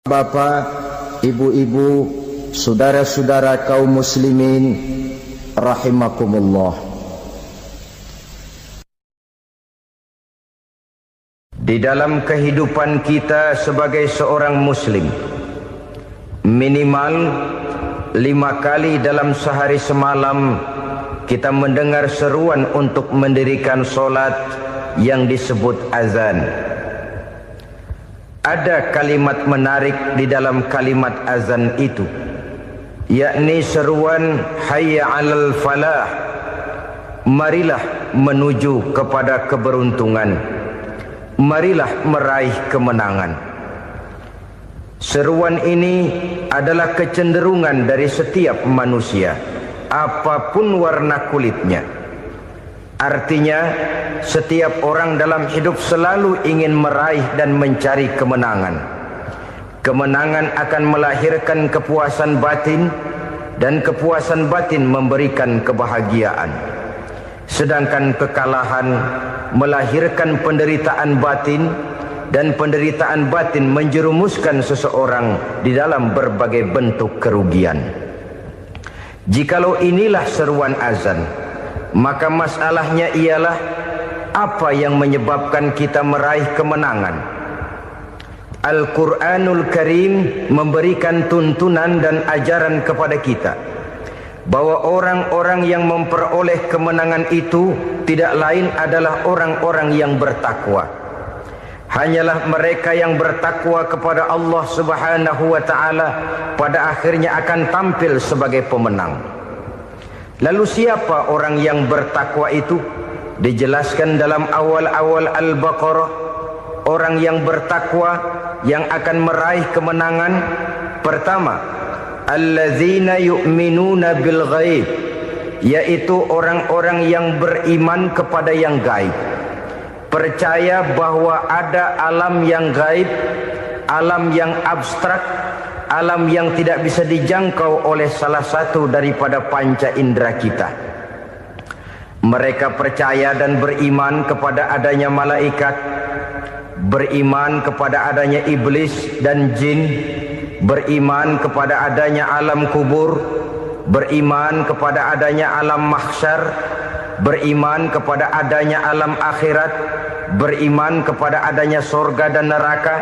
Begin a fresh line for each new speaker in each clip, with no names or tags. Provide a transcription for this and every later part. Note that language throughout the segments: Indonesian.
Bapak, ibu-ibu, saudara-saudara kaum muslimin rahimakumullah. Di dalam kehidupan kita sebagai seorang muslim, minimal 5 kali dalam sehari semalam kita mendengar seruan untuk mendirikan solat yang disebut azan. Ada kalimat menarik di dalam kalimat azan itu, yakni seruan hayya 'alal falah, marilah menuju kepada keberuntungan, marilah meraih kemenangan. Seruan ini adalah kecenderungan dari setiap manusia, apapun warna kulitnya. Artinya, setiap orang dalam hidup selalu ingin meraih dan mencari kemenangan. Kemenangan akan melahirkan kepuasan batin, dan kepuasan batin memberikan kebahagiaan. Sedangkan kekalahan melahirkan penderitaan batin, dan penderitaan batin menjerumuskan seseorang di dalam berbagai bentuk kerugian. Jikalau inilah seruan azan, maka masalahnya ialah apa yang menyebabkan kita meraih kemenangan. Al-Quranul Karim memberikan tuntunan dan ajaran kepada kita bahwa orang-orang yang memperoleh kemenangan itu tidak lain adalah orang-orang yang bertakwa. Hanyalah mereka yang bertakwa kepada Allah Subhanahu wa ta'ala pada akhirnya akan tampil sebagai pemenang. Lalu siapa orang yang bertakwa itu? Dijelaskan dalam awal-awal Al-Baqarah, orang yang bertakwa yang akan meraih kemenangan. Pertama, alladzina yu'minuna bil ghaib, yaitu orang-orang yang beriman kepada yang gaib, percaya bahwa ada alam yang gaib, alam yang abstrak, alam yang tidak bisa dijangkau oleh salah satu daripada panca indera kita. Mereka percaya dan beriman kepada adanya malaikat, beriman kepada adanya iblis dan jin, beriman kepada adanya alam kubur, beriman kepada adanya alam mahsyar, beriman kepada adanya alam akhirat, beriman kepada adanya surga dan neraka.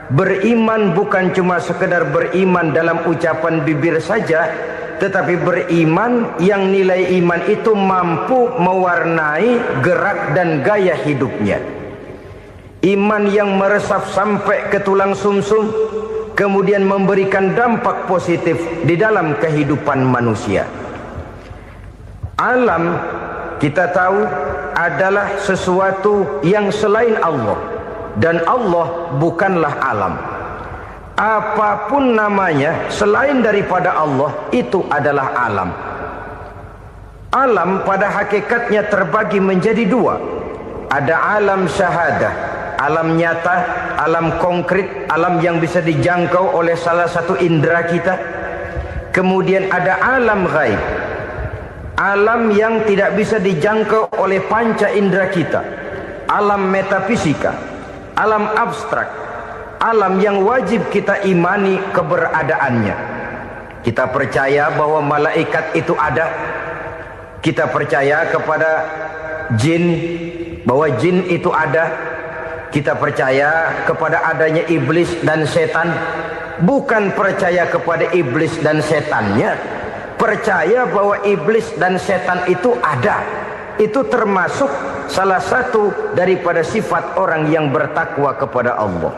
Beriman bukan cuma sekedar beriman dalam ucapan bibir saja, tetapi beriman yang nilai iman itu mampu mewarnai gerak dan gaya hidupnya. Iman yang meresap sampai ke tulang sumsum, kemudian memberikan dampak positif di dalam kehidupan manusia. Alam, kita tahu, adalah sesuatu yang selain Allah. Dan Allah bukanlah alam. Apapun namanya selain daripada Allah, itu adalah alam. Alam pada hakikatnya terbagi menjadi 2. Ada alam syahadah, alam nyata, alam konkret, alam yang bisa dijangkau oleh salah satu indera kita. Kemudian ada alam ghaib, alam yang tidak bisa dijangkau oleh panca indera kita, alam metafisika, alam abstrak, alam yang wajib kita imani keberadaannya. Kita percaya bahwa malaikat itu ada. Kita percaya kepada jin, bahwa jin itu ada. Kita percaya kepada adanya iblis dan setan. Bukan percaya kepada iblis dan setannya, percaya bahwa iblis dan setan itu ada. Itu termasuk salah satu daripada sifat orang yang bertakwa kepada Allah.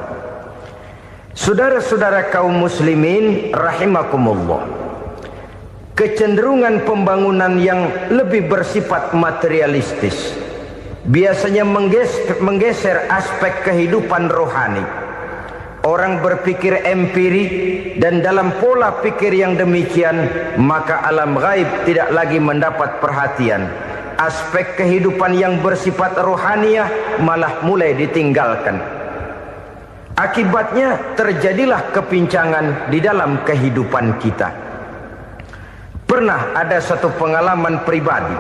Saudara-saudara kaum muslimin rahimakumullah, kecenderungan pembangunan yang lebih bersifat materialistis biasanya menggeser aspek kehidupan rohani. Orang berpikir empiri, dan dalam pola pikir yang demikian maka alam gaib tidak lagi mendapat perhatian. Aspek kehidupan yang bersifat rohaniah malah mulai ditinggalkan. Akibatnya terjadilah kepincangan di dalam kehidupan kita. Pernah ada satu pengalaman pribadi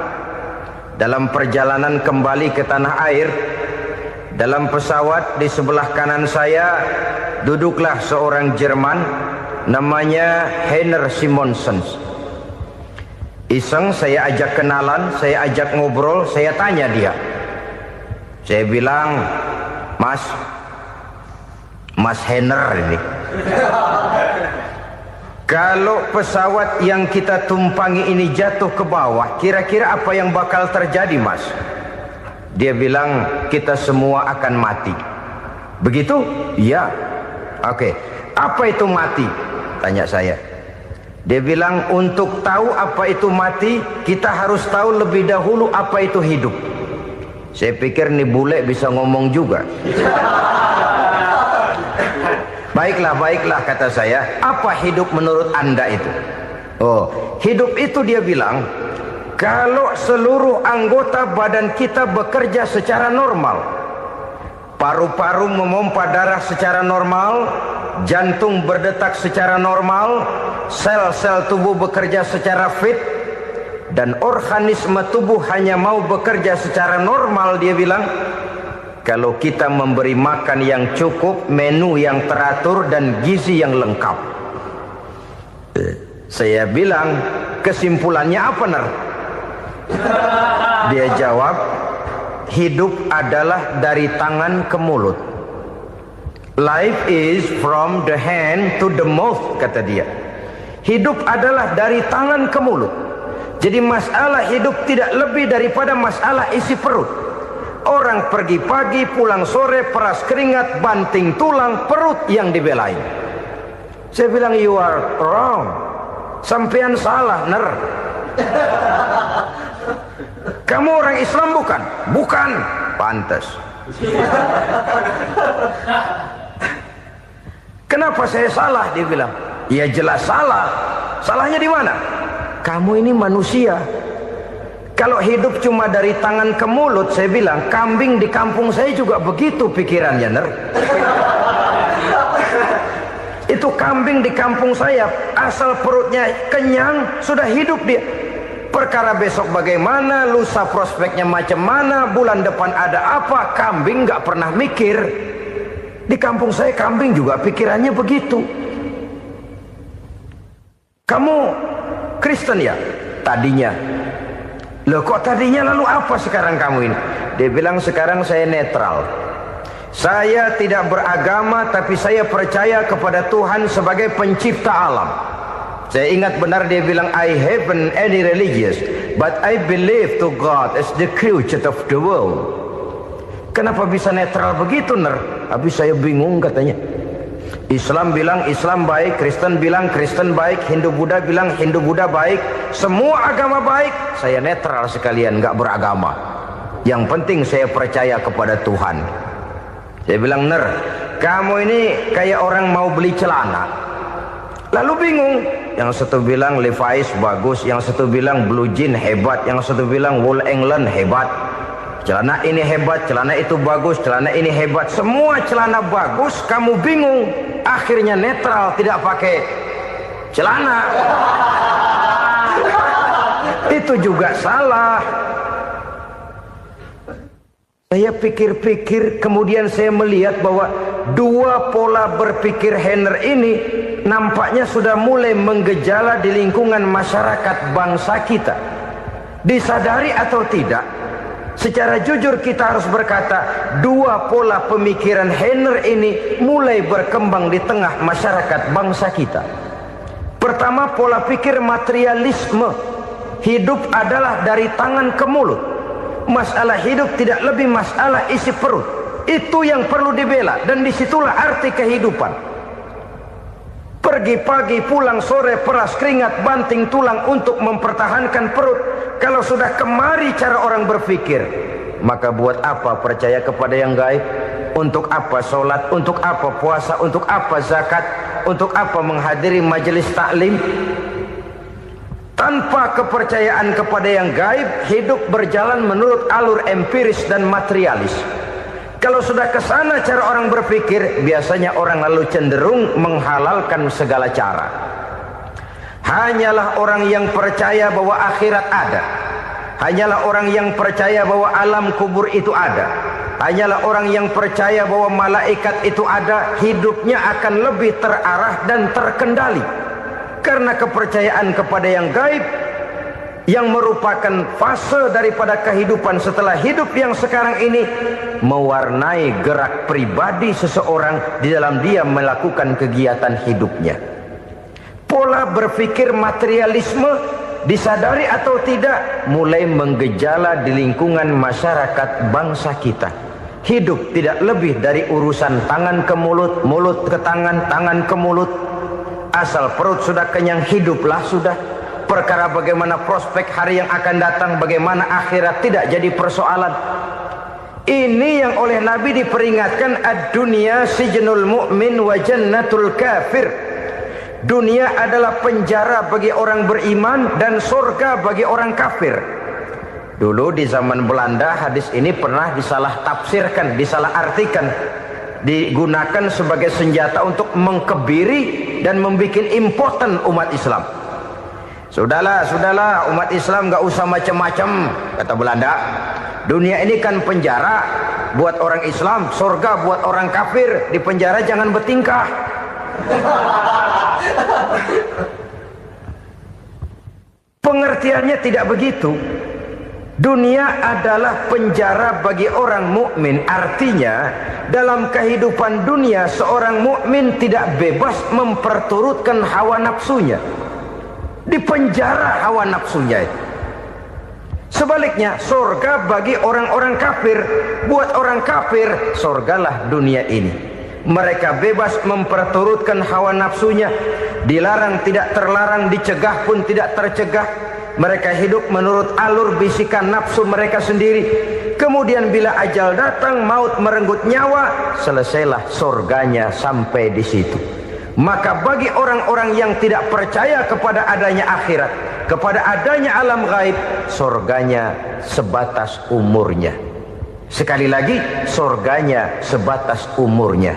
dalam perjalanan kembali ke tanah air. Dalam pesawat di sebelah kanan saya duduklah seorang Jerman, namanya Heiner Simonsen. Iseng saya ajak kenalan, saya ajak ngobrol, saya tanya dia. Saya bilang, Mas Heiner ini, kalau pesawat yang kita tumpangi ini jatuh ke bawah, kira-kira apa yang bakal terjadi, Mas? Dia bilang, kita semua akan mati. Begitu? Iya. Oke. Apa itu mati? Tanya saya. Dia bilang, untuk tahu apa itu mati, kita harus tahu lebih dahulu apa itu hidup. Saya pikir nih bule bisa ngomong juga. Baiklah kata saya. Apa hidup menurut Anda itu? Oh, hidup itu dia bilang, kalau seluruh anggota badan kita bekerja secara normal, paru-paru memompa darah secara normal, jantung berdetak secara normal, sel-sel tubuh bekerja secara fit, dan organisme tubuh hanya mau bekerja secara normal, dia bilang, kalau kita memberi makan yang cukup, menu yang teratur, dan gizi yang lengkap. Saya bilang, kesimpulannya apa, Ner? Dia jawab, hidup adalah dari tangan ke mulut. Life is from the hand to the mouth, kata dia. Hidup adalah dari tangan ke mulut. Jadi masalah hidup tidak lebih daripada masalah isi perut. Orang pergi pagi, pulang sore, peras keringat, banting tulang, perut yang dibelain. Saya bilang, you are wrong. Sampean salah, Ner. Kamu orang Islam bukan? Bukan. Pantas. Kenapa saya salah? Dia bilang, ya jelas salah. Salahnya di mana? Kamu ini manusia. Kalau hidup cuma dari tangan ke mulut, saya bilang, kambing di kampung saya juga begitu pikirannya, Ner. Itu kambing di kampung saya, asal perutnya kenyang, sudah hidup dia. Perkara besok bagaimana, lusa prospeknya macam mana, bulan depan ada apa, kambing nggak pernah mikir. Di kampung saya kambing juga pikirannya begitu. Kamu Kristen ya? Tadinya. Loh kok tadinya, lalu apa sekarang kamu ini? Dia bilang, sekarang saya netral. Saya tidak beragama, tapi saya percaya kepada Tuhan sebagai pencipta alam. Saya ingat benar dia bilang, I haven't any religious, but I believe to God as the creator of the world. Kenapa bisa netral begitu, Ner? Habis saya bingung katanya. Islam bilang Islam baik, Kristen bilang Kristen baik, Hindu Buddha bilang Hindu Buddha baik, semua agama baik. Saya netral sekalian, nggak beragama. Yang penting saya percaya kepada Tuhan. Saya bilang, Ner, kamu ini kayak orang mau beli celana, lalu bingung. Yang satu bilang Levi's bagus, yang satu bilang Blue Jean hebat, yang satu bilang Wool England hebat. Celana ini hebat, celana itu bagus, celana ini hebat, semua celana bagus, kamu bingung. Akhirnya netral, tidak pakai celana. Itu juga salah. Saya pikir-pikir, kemudian saya melihat bahwa dua pola berpikir Heiner ini nampaknya sudah mulai menggejala di lingkungan masyarakat bangsa kita. Disadari atau tidak, secara jujur kita harus berkata, dua pola pemikiran Heiner ini mulai berkembang di tengah masyarakat bangsa kita. Pertama, pola pikir materialisme. Hidup adalah dari tangan ke mulut. Masalah hidup tidak lebih masalah isi perut. Itu yang perlu dibela, dan disitulah arti kehidupan. Pergi pagi, pulang sore, peras keringat, banting tulang untuk mempertahankan perut. Kalau sudah kemari cara orang berpikir, maka buat apa percaya kepada yang gaib? Untuk apa sholat? Untuk apa puasa? Untuk apa zakat? Untuk apa menghadiri majelis taklim? Tanpa kepercayaan kepada yang gaib, hidup berjalan menurut alur empiris dan materialis. Kalau sudah ke sana cara orang berpikir, biasanya orang lalu cenderung menghalalkan segala cara. Hanyalah orang yang percaya bahwa akhirat ada, hanyalah orang yang percaya bahwa alam kubur itu ada, hanyalah orang yang percaya bahwa malaikat itu ada, hidupnya akan lebih terarah dan terkendali. Karena kepercayaan kepada yang gaib, yang merupakan fase daripada kehidupan setelah hidup yang sekarang ini, mewarnai gerak pribadi seseorang di dalam dia melakukan kegiatan hidupnya. Pola berpikir materialisme, disadari atau tidak, mulai menggejala di lingkungan masyarakat bangsa kita. Hidup tidak lebih dari urusan tangan ke mulut, mulut ke tangan, tangan ke mulut. Asal perut sudah kenyang, hiduplah sudah. Perkara bagaimana prospek hari yang akan datang, bagaimana akhirat, tidak jadi persoalan. Ini yang oleh Nabi diperingatkan, ad-dunya sijnul mu'min wa jannatul kafir. Dunia adalah penjara bagi orang beriman dan surga bagi orang kafir. Dulu di zaman Belanda hadis ini pernah disalah tafsirkan, disalah artikan, digunakan sebagai senjata untuk mengkebiri dan membuat impoten umat Islam. Sudahlah umat Islam gak usah macam-macam, kata Belanda. Dunia ini kan penjara buat orang Islam, surga buat orang kafir. Di penjara jangan bertingkah. Pengertiannya tidak begitu. Dunia adalah penjara bagi orang mukmin. Artinya dalam kehidupan dunia seorang mukmin tidak bebas memperturutkan hawa nafsunya. Dipenjara hawa nafsunya itu. Sebaliknya surga bagi orang-orang kafir. Buat orang kafir surgalah dunia ini. Mereka bebas memperturutkan hawa nafsunya, dilarang tidak terlarang, dicegah pun tidak tercegah. Mereka hidup menurut alur bisikan nafsu mereka sendiri. Kemudian bila ajal datang, maut merenggut nyawa, selesailah surganya sampai di situ. Maka bagi orang-orang yang tidak percaya kepada adanya akhirat, kepada adanya alam gaib, surganya sebatas umurnya. Sekali lagi, surganya sebatas umurnya.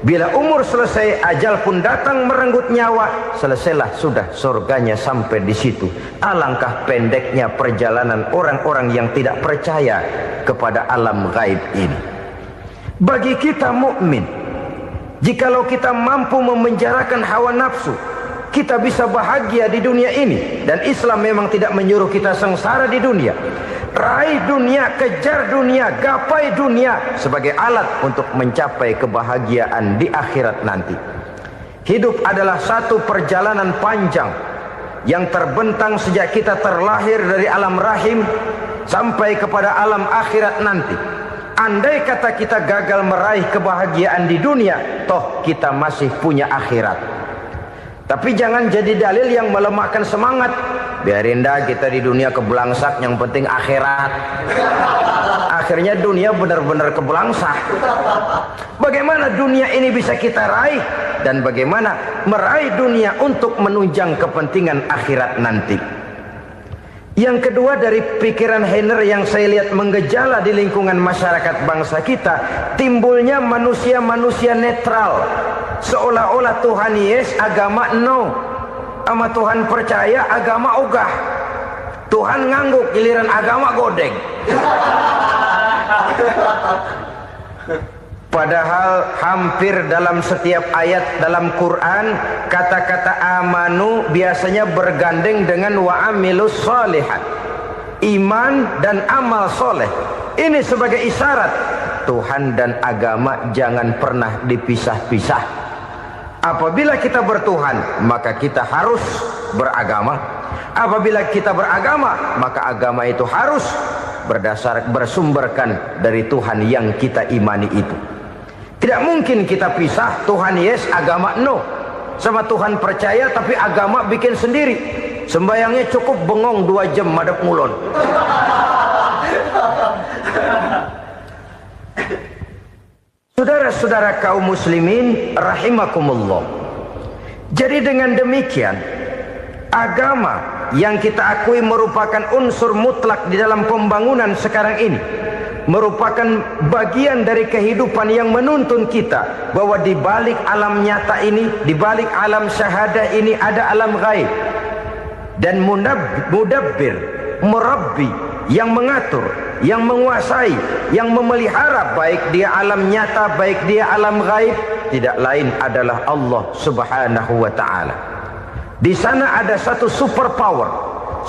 Bila umur selesai, ajal pun datang merenggut nyawa, selesailah sudah surganya sampai di situ. Alangkah pendeknya perjalanan orang-orang yang tidak percaya kepada alam gaib ini. Bagi kita mukmin, jikalau kita mampu memenjarakan hawa nafsu, kita bisa bahagia di dunia ini. Dan Islam memang tidak menyuruh kita sengsara di dunia. Raih dunia, kejar dunia, gapai dunia sebagai alat untuk mencapai kebahagiaan di akhirat nanti. Hidup adalah satu perjalanan panjang yang terbentang sejak kita terlahir dari alam rahim sampai kepada alam akhirat nanti. Andai kata kita gagal meraih kebahagiaan di dunia, toh kita masih punya akhirat. Tapi jangan jadi dalil yang melemahkan semangat. Biarin dah kita di dunia kebelangsak, yang penting akhirat. Akhirnya dunia benar-benar kebelangsak. Bagaimana dunia ini bisa kita raih, dan bagaimana meraih dunia untuk menunjang kepentingan akhirat nanti. Yang kedua, dari pikiran Heiner yang saya lihat menggejala di lingkungan masyarakat bangsa kita, timbulnya manusia-manusia netral. Seolah-olah Tuhan yes, agama no. Sama Tuhan percaya, agama ogah. Tuhan ngangguk, giliran agama godeng. Padahal hampir dalam setiap ayat dalam Quran, kata-kata amanu biasanya bergandeng dengan wa amilus sholihat. Iman dan amal soleh. Ini sebagai isyarat Tuhan dan agama jangan pernah dipisah-pisah. Apabila kita bertuhan, maka kita harus beragama. Apabila kita beragama, maka agama itu harus bersumberkan dari Tuhan yang kita imani itu. Tidak mungkin kita pisah, Tuhan yes, agama no. Sama Tuhan percaya tapi agama bikin sendiri. Sembayangnya cukup bengong 2 jam madep ngulon. Saudara-saudara kaum muslimin rahimakumullah. Jadi dengan demikian, agama yang kita akui merupakan unsur mutlak di dalam pembangunan sekarang ini, merupakan bagian dari kehidupan yang menuntun kita bahwa di balik alam nyata ini, di balik alam syahadah ini ada alam gaib. Dan mudabbir, murabbi, yang mengatur, yang menguasai, yang memelihara, baik dia alam nyata, baik dia alam gaib, tidak lain adalah Allah Subhanahu wa ta'ala. Di sana ada satu super power,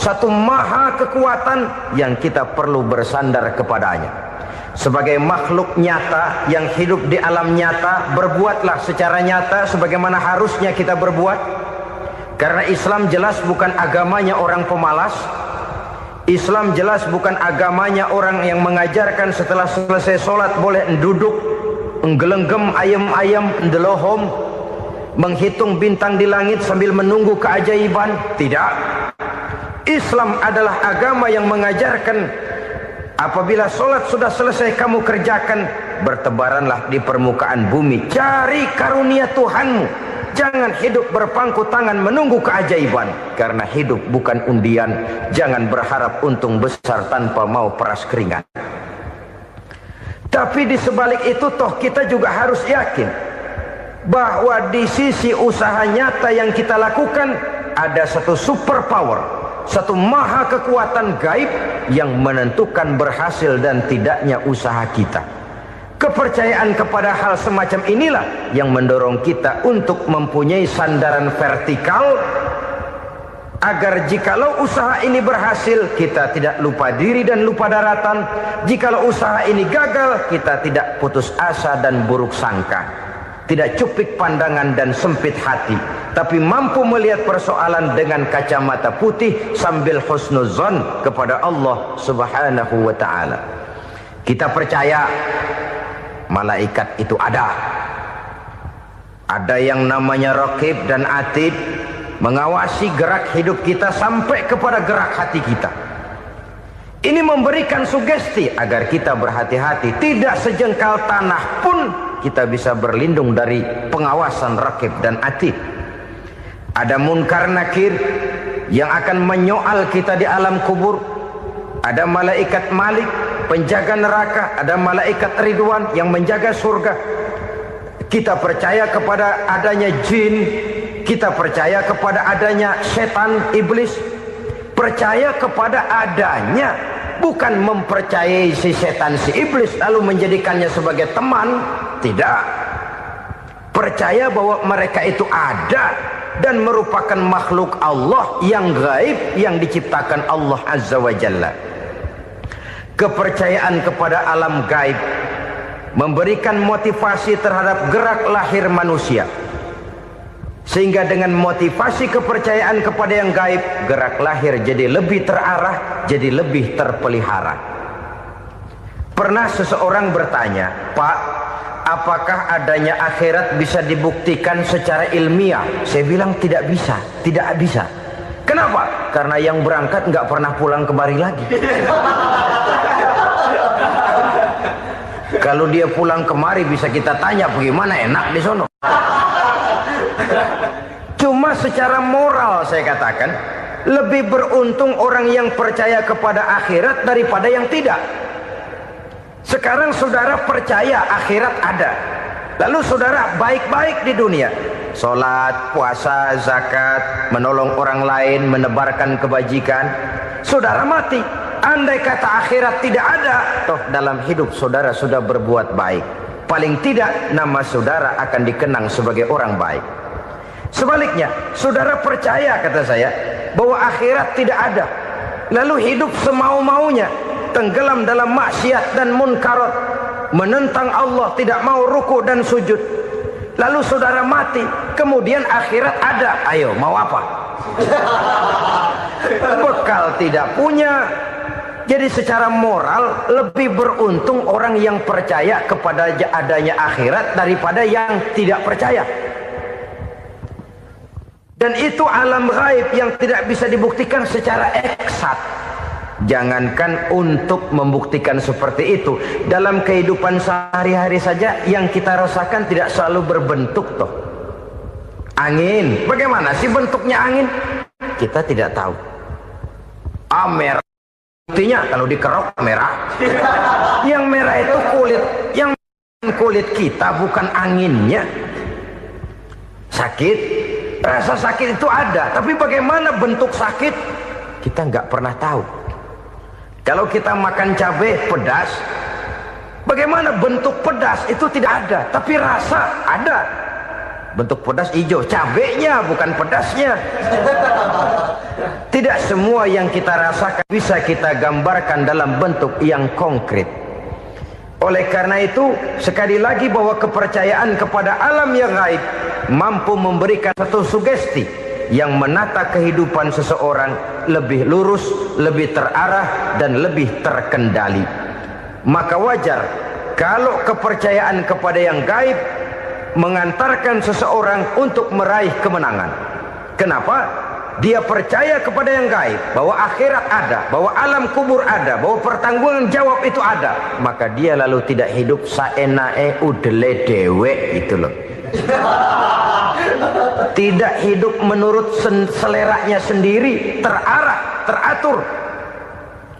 satu maha kekuatan yang kita perlu bersandar kepadanya. Sebagai makhluk nyata yang hidup di alam nyata, berbuatlah secara nyata sebagaimana harusnya kita berbuat. Karena Islam jelas bukan agamanya orang pemalas. Islam jelas bukan agamanya orang yang mengajarkan setelah selesai sholat boleh duduk, nggelenggem ayam-ayam, ndelohom, menghitung bintang di langit sambil menunggu keajaiban. Tidak. Islam adalah agama yang mengajarkan apabila sholat sudah selesai kamu kerjakan, bertebaranlah di permukaan bumi, cari karunia Tuhanmu. Jangan hidup berpangku tangan menunggu keajaiban. Karena hidup bukan undian. Jangan berharap untung besar tanpa mau peras keringat. Tapi di sebalik itu toh kita juga harus yakin bahwa di sisi usaha nyata yang kita lakukan ada satu super power, satu maha kekuatan gaib yang menentukan berhasil dan tidaknya usaha kita. Kepercayaan kepada hal semacam inilah yang mendorong kita untuk mempunyai sandaran vertikal, agar jikalau usaha ini berhasil, kita tidak lupa diri dan lupa daratan. Jikalau usaha ini gagal, kita tidak putus asa dan buruk sangka, tidak cupik pandangan dan sempit hati, tapi mampu melihat persoalan dengan kacamata putih sambil husnuzon kepada Allah Subhanahu wa ta'ala. Kita percaya malaikat itu ada. Ada yang namanya Raqib dan Atid, mengawasi gerak hidup kita sampai kepada gerak hati kita. Ini memberikan sugesti agar kita berhati-hati. Tidak sejengkal tanah pun kita bisa berlindung dari pengawasan Raqib dan Atid. Ada Munkar Nakir yang akan menyoal kita di alam kubur. Ada malaikat Malik, penjaga neraka. Ada malaikat Ridwan yang menjaga surga. Kita percaya kepada adanya jin, kita percaya kepada adanya setan, iblis. Percaya kepada adanya, bukan mempercayai si setan, si iblis lalu menjadikannya sebagai teman. Tidak. Percaya bahwa mereka itu ada dan merupakan makhluk Allah yang gaib yang diciptakan Allah Azza wa Jalla. Kepercayaan kepada alam gaib memberikan motivasi terhadap gerak lahir manusia, sehingga dengan motivasi kepercayaan kepada yang gaib, gerak lahir jadi lebih terarah, jadi lebih terpelihara. Pernah seseorang bertanya, "Pak, apakah adanya akhirat bisa dibuktikan secara ilmiah?" Saya bilang tidak bisa, tidak bisa. Kenapa? Karena yang berangkat nggak pernah pulang kembali lagi. Kalau dia pulang kemari bisa kita tanya bagaimana enak di sono. Cuma secara moral saya katakan, lebih beruntung orang yang percaya kepada akhirat daripada yang tidak. Sekarang saudara percaya akhirat ada, lalu saudara baik-baik di dunia, sholat, puasa, zakat, menolong orang lain, menebarkan kebajikan. Saudara mati, andai kata akhirat tidak ada, toh dalam hidup saudara sudah berbuat baik. Paling tidak nama saudara akan dikenang sebagai orang baik. Sebaliknya, saudara percaya, kata saya, bahwa akhirat tidak ada, lalu hidup semau-maunya, tenggelam dalam maksiat dan munkarat, menentang Allah, tidak mau ruku dan sujud. Lalu saudara mati, kemudian akhirat ada. Ayo, mau apa? Bekal tidak punya. Jadi secara moral lebih beruntung orang yang percaya kepada adanya akhirat daripada yang tidak percaya. Dan itu alam gaib yang tidak bisa dibuktikan secara eksat. Jangankan untuk membuktikan seperti itu, dalam kehidupan sehari-hari saja yang kita rasakan tidak selalu berbentuk toh. Angin, bagaimana sih bentuknya angin? Kita tidak tahu. Merah, buktinya kalau dikerok merah. Yang merah itu kulit, yang kulit kita bukan anginnya. Sakit, rasa sakit itu ada, tapi bagaimana bentuk sakit kita nggak pernah tahu. Kalau kita makan cabai pedas, bagaimana bentuk pedas itu tidak ada, tapi rasa ada. Bentuk pedas hijau, cabenya bukan pedasnya. Tidak semua yang kita rasakan bisa kita gambarkan dalam bentuk yang konkret. Oleh karena itu, sekali lagi bahwa kepercayaan kepada alam yang gaib mampu memberikan satu sugesti yang menata kehidupan seseorang lebih lurus, lebih terarah, dan lebih terkendali. Maka wajar kalau kepercayaan kepada yang gaib mengantarkan seseorang untuk meraih kemenangan. Kenapa? Dia percaya kepada yang gaib, bahwa akhirat ada, bahwa alam kubur ada, bahwa pertanggungan jawab itu ada. Maka dia lalu tidak hidup saenae udele dewe itu loh. Tidak hidup menurut seleranya sendiri, terarah, teratur.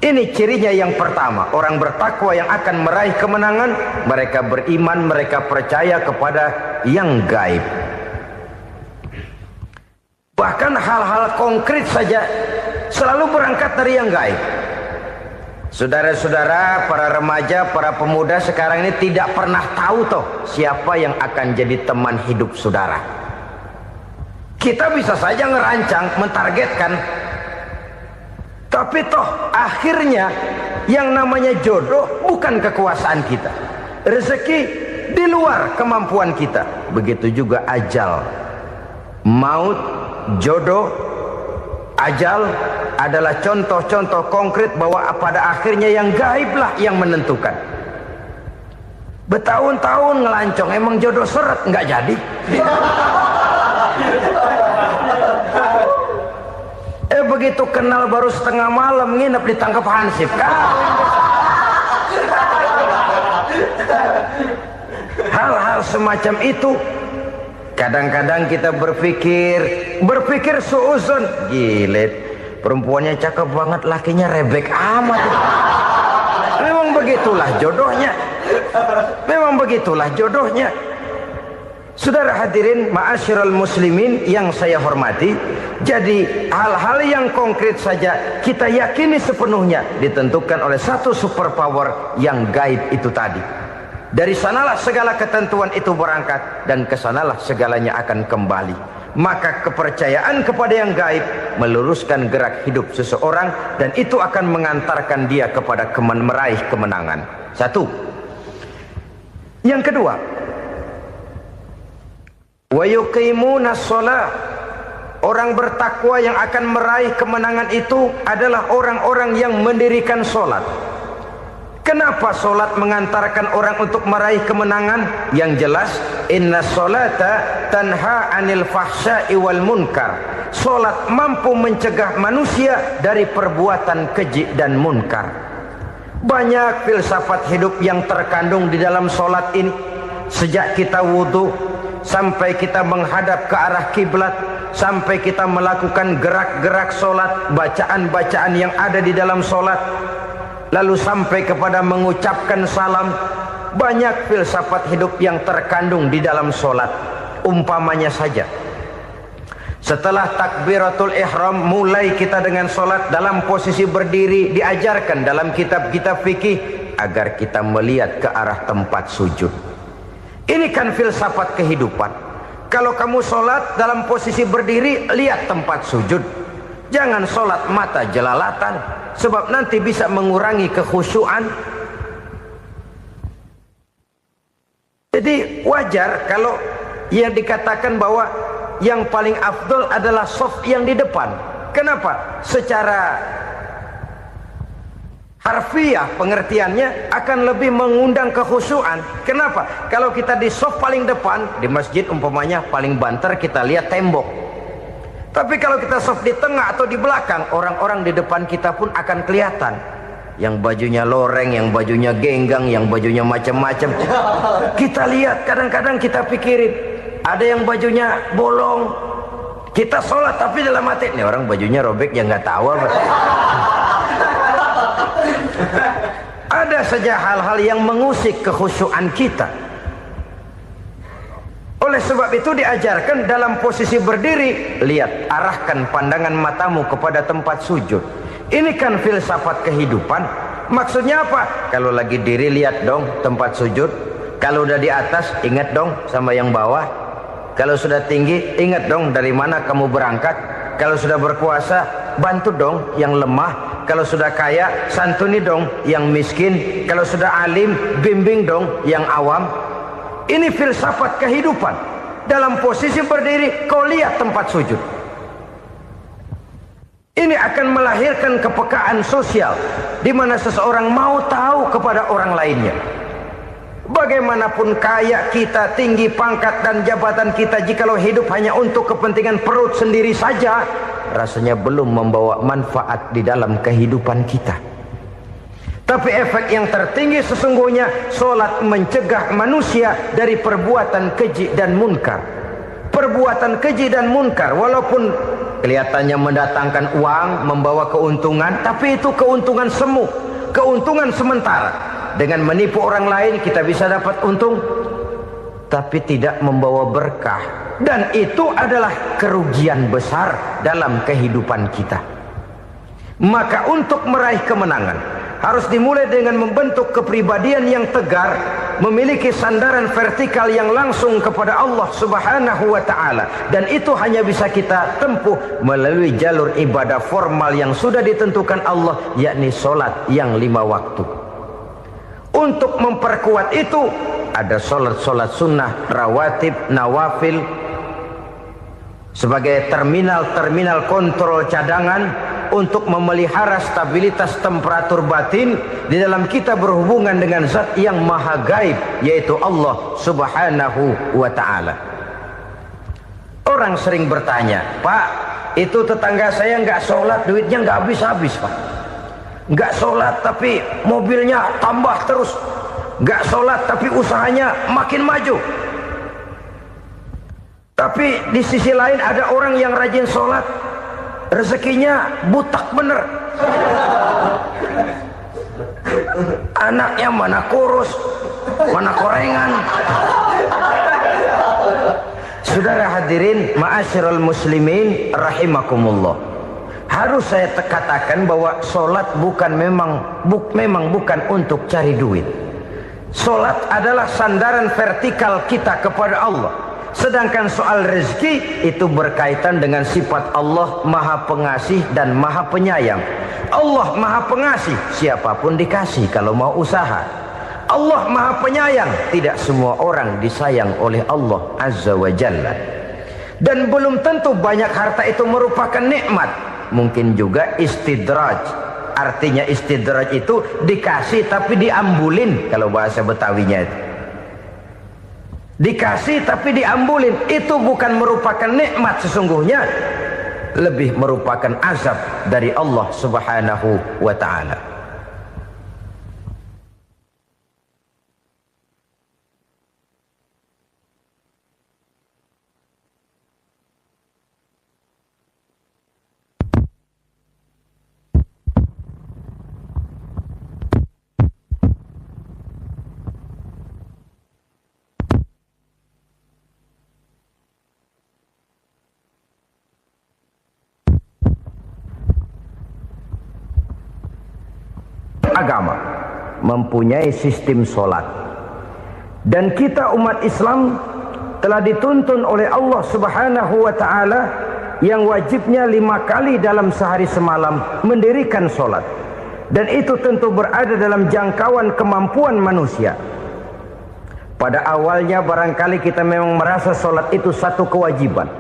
Ini cirinya yang pertama. Orang bertakwa yang akan meraih kemenangan, mereka beriman, mereka percaya kepada yang gaib. Bahkan hal-hal konkret saja selalu berangkat dari yang gaib. Saudara-saudara, para remaja, para pemuda sekarang ini tidak pernah tahu toh siapa yang akan jadi teman hidup saudara. Kita bisa saja ngerancang, mentargetkan, tapi toh akhirnya yang namanya jodoh bukan kekuasaan kita. Rezeki di luar kemampuan kita. Begitu juga ajal. Maut, jodoh, ajal adalah contoh-contoh konkret bahwa pada akhirnya yang gaiblah yang menentukan. Bertahun-tahun ngelancong, emang jodoh seret, nggak jadi. Begitu kenal baru setengah malam nginep ditangkap hansip kan. Hal-hal semacam itu kadang-kadang kita berpikir suuzon, gilet, perempuannya cakep banget, lakinya rebek amat. Memang begitulah jodohnya. Memang begitulah jodohnya. Saudara hadirin ma'asyiral muslimin yang saya hormati, jadi hal-hal yang konkret saja kita yakini sepenuhnya ditentukan oleh satu superpower yang gaib itu tadi. Dari sanalah segala ketentuan itu berangkat dan kesanalah segalanya akan kembali. Maka kepercayaan kepada yang gaib meluruskan gerak hidup seseorang dan itu akan mengantarkan dia kepada meraih kemenangan. Satu. Yang kedua, wa yuqimuna shalah. Orang bertakwa yang akan meraih kemenangan itu adalah orang-orang yang mendirikan sholat. Kenapa sholat mengantarkan orang untuk meraih kemenangan? Yang jelas, inna sholata tanha anil fahsya'i wal munkar. Sholat mampu mencegah manusia dari perbuatan keji dan munkar. Banyak filsafat hidup yang terkandung di dalam sholat ini. Sejak kita wudhu sampai kita menghadap ke arah kiblat, sampai kita melakukan gerak-gerak sholat, bacaan-bacaan yang ada di dalam sholat, lalu sampai kepada mengucapkan salam. Banyak filsafat hidup yang terkandung di dalam sholat. Umpamanya saja, setelah takbiratul ihram mulai kita dengan sholat dalam posisi berdiri, diajarkan dalam kitab-kitab fikih agar kita melihat ke arah tempat sujud. Ini kan filsafat kehidupan. Kalau kamu sholat dalam posisi berdiri, lihat tempat sujud. Jangan sholat mata jelalatan, sebab nanti bisa mengurangi kekhusyuan. Jadi wajar kalau yang dikatakan bahwa yang paling afdol adalah shaf yang di depan. Kenapa? Secara harfiah pengertiannya akan lebih mengundang kekhusyuan. Kenapa? Kalau kita di shaf paling depan di masjid umpamanya paling banter kita lihat tembok. Tapi kalau kita shaf di tengah atau di belakang, orang-orang di depan kita pun akan kelihatan. Yang bajunya loreng, yang bajunya genggang, yang bajunya macam-macam. Kita lihat, kadang-kadang kita pikirin, ada yang bajunya bolong. Kita sholat tapi dalam hati, nih orang bajunya robek ya nggak tahu apa. Ada saja hal-hal yang mengusik kekhusyuan kita. Oleh sebab itu diajarkan dalam posisi berdiri, lihat, arahkan pandangan matamu kepada tempat sujud. Ini kan filsafat kehidupan. Maksudnya apa? Kalau lagi diri lihat dong tempat sujud. Kalau udah di atas ingat dong sama yang bawah. Kalau sudah tinggi ingat dong dari mana kamu berangkat. Kalau sudah berkuasa bantu dong yang lemah. Kalau sudah kaya santuni dong yang miskin. Kalau sudah alim bimbing dong yang awam. Ini filsafat kehidupan. Dalam posisi berdiri kau lihat tempat sujud. Ini akan melahirkan kepekaan sosial di mana seseorang mau tahu kepada orang lainnya. Bagaimanapun kaya kita, tinggi pangkat dan jabatan kita, jikalau hidup hanya untuk kepentingan perut sendiri saja, rasanya belum membawa manfaat di dalam kehidupan kita. Tapi efek yang tertinggi sesungguhnya, solat mencegah manusia dari perbuatan keji dan munkar. Perbuatan keji dan munkar, walaupun kelihatannya mendatangkan uang, membawa keuntungan, tapi itu keuntungan semu, keuntungan sementara. Dengan menipu orang lain kita bisa dapat untung, tapi tidak membawa berkah. Dan itu adalah kerugian besar dalam kehidupan kita. Maka untuk meraih kemenangan harus dimulai dengan membentuk kepribadian yang tegar, memiliki sandaran vertikal yang langsung kepada Allah Subhanahu wa ta'ala. Dan itu hanya bisa kita tempuh melalui jalur ibadah formal yang sudah ditentukan Allah, yakni solat yang 5 waktu. Untuk memperkuat itu ada solat-solat sunnah, rawatib, nawafil sebagai terminal kontrol cadangan untuk memelihara stabilitas temperatur batin di dalam kita berhubungan dengan zat yang maha gaib, yaitu Allah Subhanahu wa ta'ala. Orang sering bertanya, Pak, itu tetangga saya nggak sholat, duitnya nggak habis-habis, Pak. Nggak sholat tapi mobilnya tambah terus. Nggak sholat tapi usahanya makin maju. Tapi di sisi lain ada orang yang rajin sholat, rezekinya butak bener. Anaknya mana kurus, mana korengan. Saudara hadirin ma'asyiral muslimin rahimakumullah. Harus saya katakan bahwa solat memang bukan untuk cari duit. Solat adalah sandaran vertikal kita kepada Allah. Sedangkan soal rezeki itu berkaitan dengan sifat Allah maha pengasih dan maha penyayang. Allah maha pengasih, siapapun dikasih kalau mau usaha. Allah maha penyayang, tidak semua orang disayang oleh Allah Azza wa Jalla. Dan belum tentu banyak harta itu merupakan nikmat. Mungkin juga istidraj. Artinya istidraj itu dikasih tapi diambulin, kalau bahasa Betawinya itu. Dikasih tapi diambulin, itu bukan merupakan nikmat sesungguhnya, lebih merupakan azab dari Allah Subhanahu wa ta'ala. Agama mempunyai sistem solat, dan kita umat Islam telah dituntun oleh Allah Subhanahu wa ta'ala yang wajibnya 5 kali dalam sehari semalam mendirikan solat, dan itu tentu berada dalam jangkauan kemampuan manusia. Pada awalnya barangkali kita memang merasa solat itu satu kewajiban,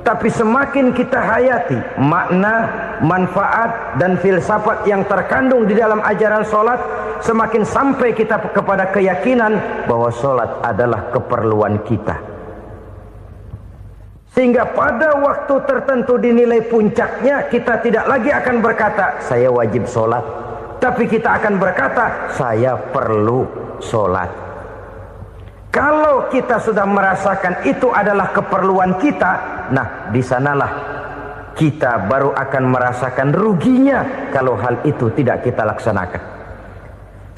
tapi semakin kita hayati makna, manfaat dan filsafat yang terkandung di dalam ajaran solat, semakin sampai kita kepada keyakinan bahwa solat adalah keperluan kita. Sehingga pada waktu tertentu dinilai puncaknya, kita tidak lagi akan berkata saya wajib solat, tapi kita akan berkata saya perlu solat. Kalau kita sudah merasakan itu adalah keperluan kita, nah di sanalah kita baru akan merasakan ruginya kalau hal itu tidak kita laksanakan.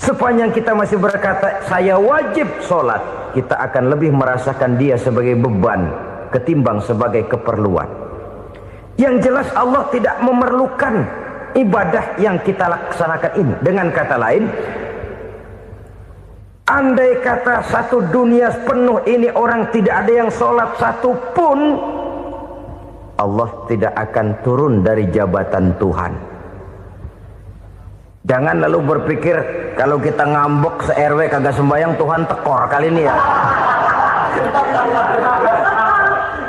Sepanjang kita masih berkata saya wajib sholat, kita akan lebih merasakan dia sebagai beban ketimbang sebagai keperluan. Yang jelas Allah tidak memerlukan ibadah yang kita laksanakan ini. Dengan kata lain, andai kata satu dunia penuh ini orang tidak ada yang sholat satu pun, Allah tidak akan turun dari jabatan Tuhan. Jangan lalu berpikir kalau kita ngambek se-RW kagak sembahyang Tuhan tekor kali ini ya.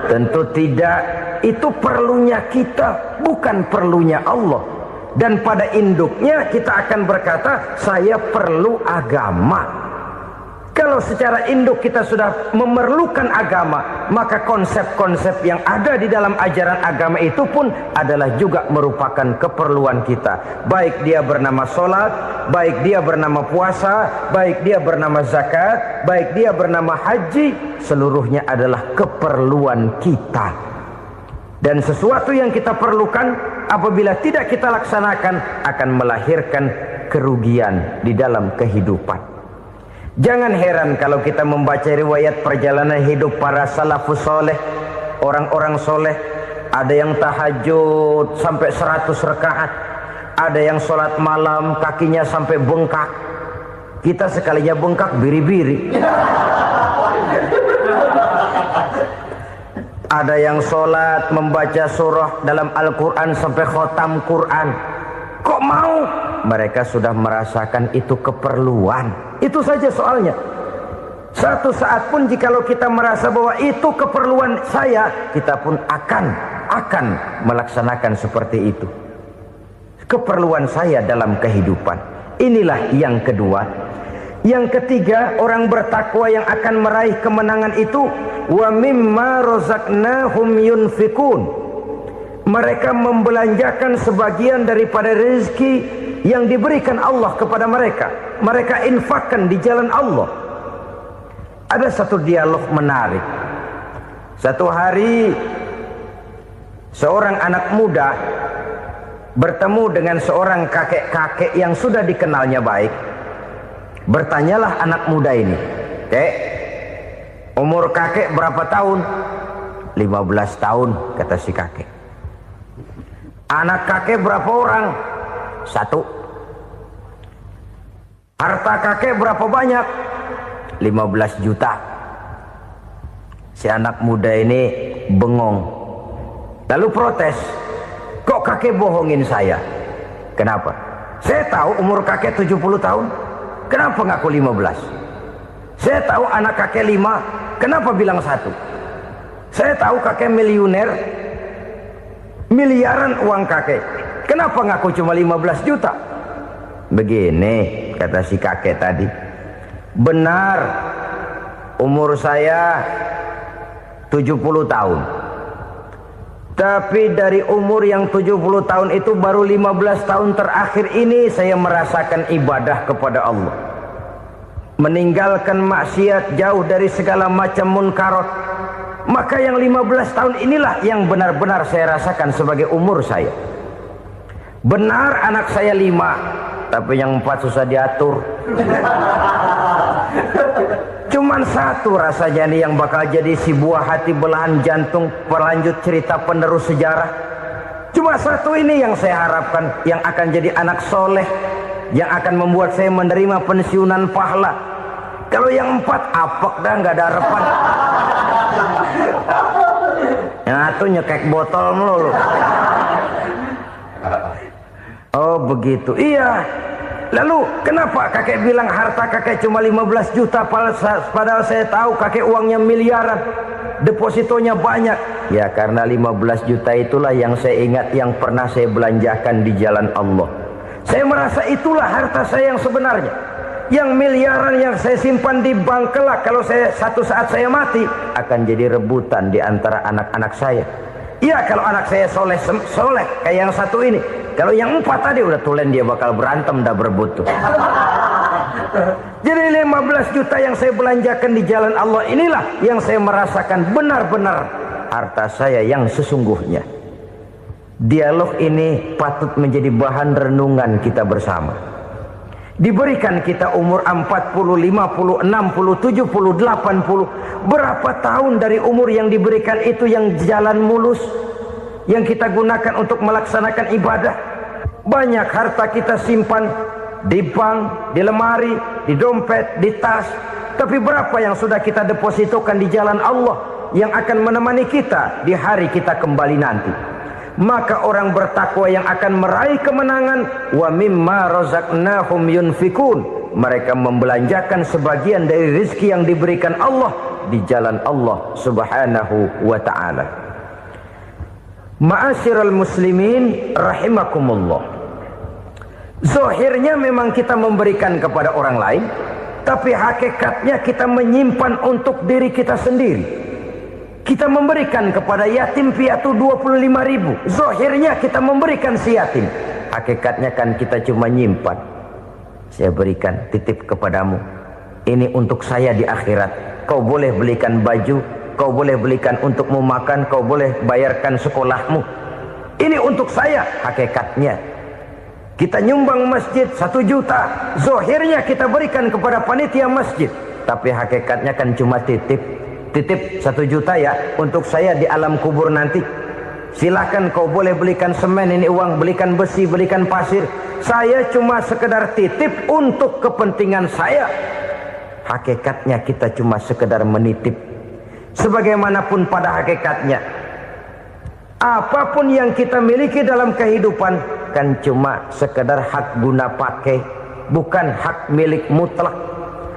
Tentu tidak. Itu perlunya kita, bukan perlunya Allah. Dan pada induknya kita akan berkata, saya perlu agama. Kalau secara induk kita sudah memerlukan agama, maka konsep-konsep yang ada di dalam ajaran agama itu pun adalah juga merupakan keperluan kita. Baik dia bernama sholat, baik dia bernama puasa, baik dia bernama zakat, baik dia bernama haji, seluruhnya adalah keperluan kita. Dan sesuatu yang kita perlukan apabila tidak kita laksanakan akan melahirkan kerugian di dalam kehidupan. Jangan heran kalau kita membaca riwayat perjalanan hidup para salafus soleh, orang-orang soleh. Ada yang tahajud sampai 100 rakaat, ada yang sholat malam kakinya sampai bengkak. Kita sekalinya bengkak biri-biri. Ada yang sholat membaca surah dalam Al-Quran sampai khotam Quran. Kok mau? Mereka sudah merasakan itu keperluan. Itu saja soalnya. Satu saat pun jikalau kita merasa bahwa itu keperluan saya, kita pun akan melaksanakan seperti itu. Keperluan saya dalam kehidupan. Inilah yang kedua. Yang ketiga, orang bertakwa yang akan meraih kemenangan itu, wa mimma razaqnahum yunfikun. Mereka membelanjakan sebagian daripada rezeki yang diberikan Allah kepada mereka. Mereka infakkan di jalan Allah. Ada satu dialog menarik. Satu hari seorang anak muda bertemu dengan seorang kakek-kakek yang sudah dikenalnya baik. Bertanyalah anak muda ini, "Kek, umur kakek berapa tahun?" 15 tahun, kata si kakek. "Anak kakek berapa orang?" 1. "Harta kakek berapa banyak?" 15 juta. Si anak muda ini bengong. Lalu protes, "Kok kakek bohongin saya?" "Kenapa?" "Saya tahu umur kakek 70 tahun. Kenapa ngaku 15? Saya tahu anak kakek 5. Kenapa bilang 1? Saya tahu kakek miliuner, miliaran uang kakek. Kenapa ngaku cuma 15 juta? Begini, kata si kakek tadi. Benar, umur saya 70 tahun. Tapi dari umur yang 70 tahun itu baru 15 tahun terakhir ini saya merasakan ibadah kepada Allah. Meninggalkan maksiat, jauh dari segala macam munkarat. Maka yang 15 tahun inilah yang benar-benar saya rasakan sebagai umur saya. Benar anak saya 5, tapi yang 4 susah diatur. Cuman 1 rasanya nih yang bakal jadi si buah hati, belahan jantung, pelanjut cerita penerus sejarah. Cuma 1 ini yang saya harapkan, yang akan jadi anak soleh, yang akan membuat saya menerima pensiunan pahala. Kalau yang 4 apek dah, nggak ada harapan. Yang 1 nyekek botol melulu. Oh begitu, iya. Lalu kenapa kakek bilang harta kakek cuma 15 juta padahal saya tahu kakek uangnya miliaran, depositonya banyak? Ya karena 15 juta itulah yang saya ingat yang pernah saya belanjakan di jalan Allah. Saya merasa itulah harta saya yang sebenarnya. Yang miliaran yang saya simpan di bank kelak, kalau satu saat saya mati akan jadi rebutan di antara anak-anak saya. Iya kalau anak saya soleh kayak yang 1 ini. Kalau yang 4 tadi udah tulen dia bakal berantem dah berebut tuh. Jadi 15 juta yang saya belanjakan di jalan Allah inilah yang saya merasakan benar-benar harta saya yang sesungguhnya. Dialog ini patut menjadi bahan renungan kita bersama. Diberikan kita umur 40, 50, 60, 70, 80. Berapa tahun dari umur yang diberikan itu yang jalan mulus, yang kita gunakan untuk melaksanakan ibadah? Banyak harta kita simpan di bank, di lemari, di dompet, di tas. Tapi berapa yang sudah kita depositokan di jalan Allah yang akan menemani kita di hari kita kembali nanti? Maka orang bertakwa yang akan meraih kemenangan, wa mimma razaqnahum yunfikun, mereka membelanjakan sebagian dari rezeki yang diberikan Allah di jalan Allah Subhanahu wa ta'ala. Ma'asyiral muslimin rahimakumullah. Zahirnya memang kita memberikan kepada orang lain, tapi hakikatnya kita menyimpan untuk diri kita sendiri. Kita memberikan kepada yatim piatu 25.000. Zahirnya kita memberikan si yatim, hakikatnya kan kita cuma nyimpan. Saya berikan, titip kepadamu, ini untuk saya di akhirat. Kau boleh belikan baju, kau boleh belikan untukmu makan, kau boleh bayarkan sekolahmu. Ini untuk saya. Hakikatnya kita nyumbang masjid 1 juta, zahirnya kita berikan kepada panitia masjid, tapi hakikatnya kan cuma titip 1 juta ya, untuk saya di alam kubur nanti. Silahkan kau boleh belikan semen, ini uang, belikan besi, belikan pasir. Saya cuma sekedar titip untuk kepentingan saya. Hakikatnya kita cuma sekedar menitip. Sebagaimanapun pada hakikatnya, apapun yang kita miliki dalam kehidupan kan cuma sekedar hak guna pakai, bukan hak milik mutlak.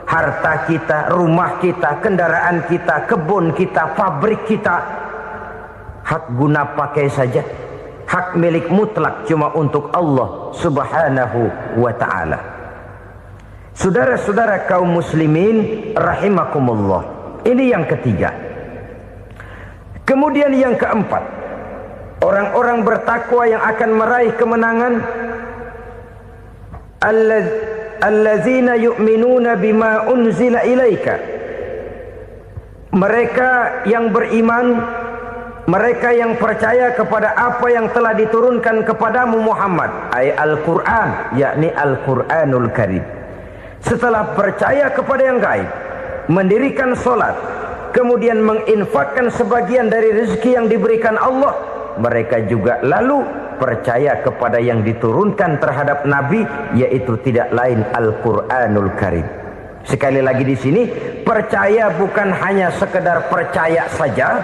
Harta kita, rumah kita, kendaraan kita, kebun kita, pabrik kita, hak guna pakai saja. Hak milik mutlak cuma untuk Allah Subhanahu wa ta'ala. Saudara-saudara kaum muslimin rahimakumullah. Ini yang ketiga. Kemudian yang keempat, orang-orang bertakwa yang akan meraih kemenangan, allazina yu'minuna bima unzila ilaika. Mereka yang beriman, mereka yang percaya kepada apa yang telah diturunkan kepadamu Muhammad, ay Al-Quran, yakni Al-Quranul Karim. Setelah percaya kepada yang gaib, mendirikan solat, kemudian menginfakkan sebagian dari rezeki yang diberikan Allah, mereka juga lalu percaya kepada yang diturunkan terhadap Nabi, yaitu tidak lain Al-Quranul Karim. Sekali lagi di sini, percaya bukan hanya sekedar percaya saja,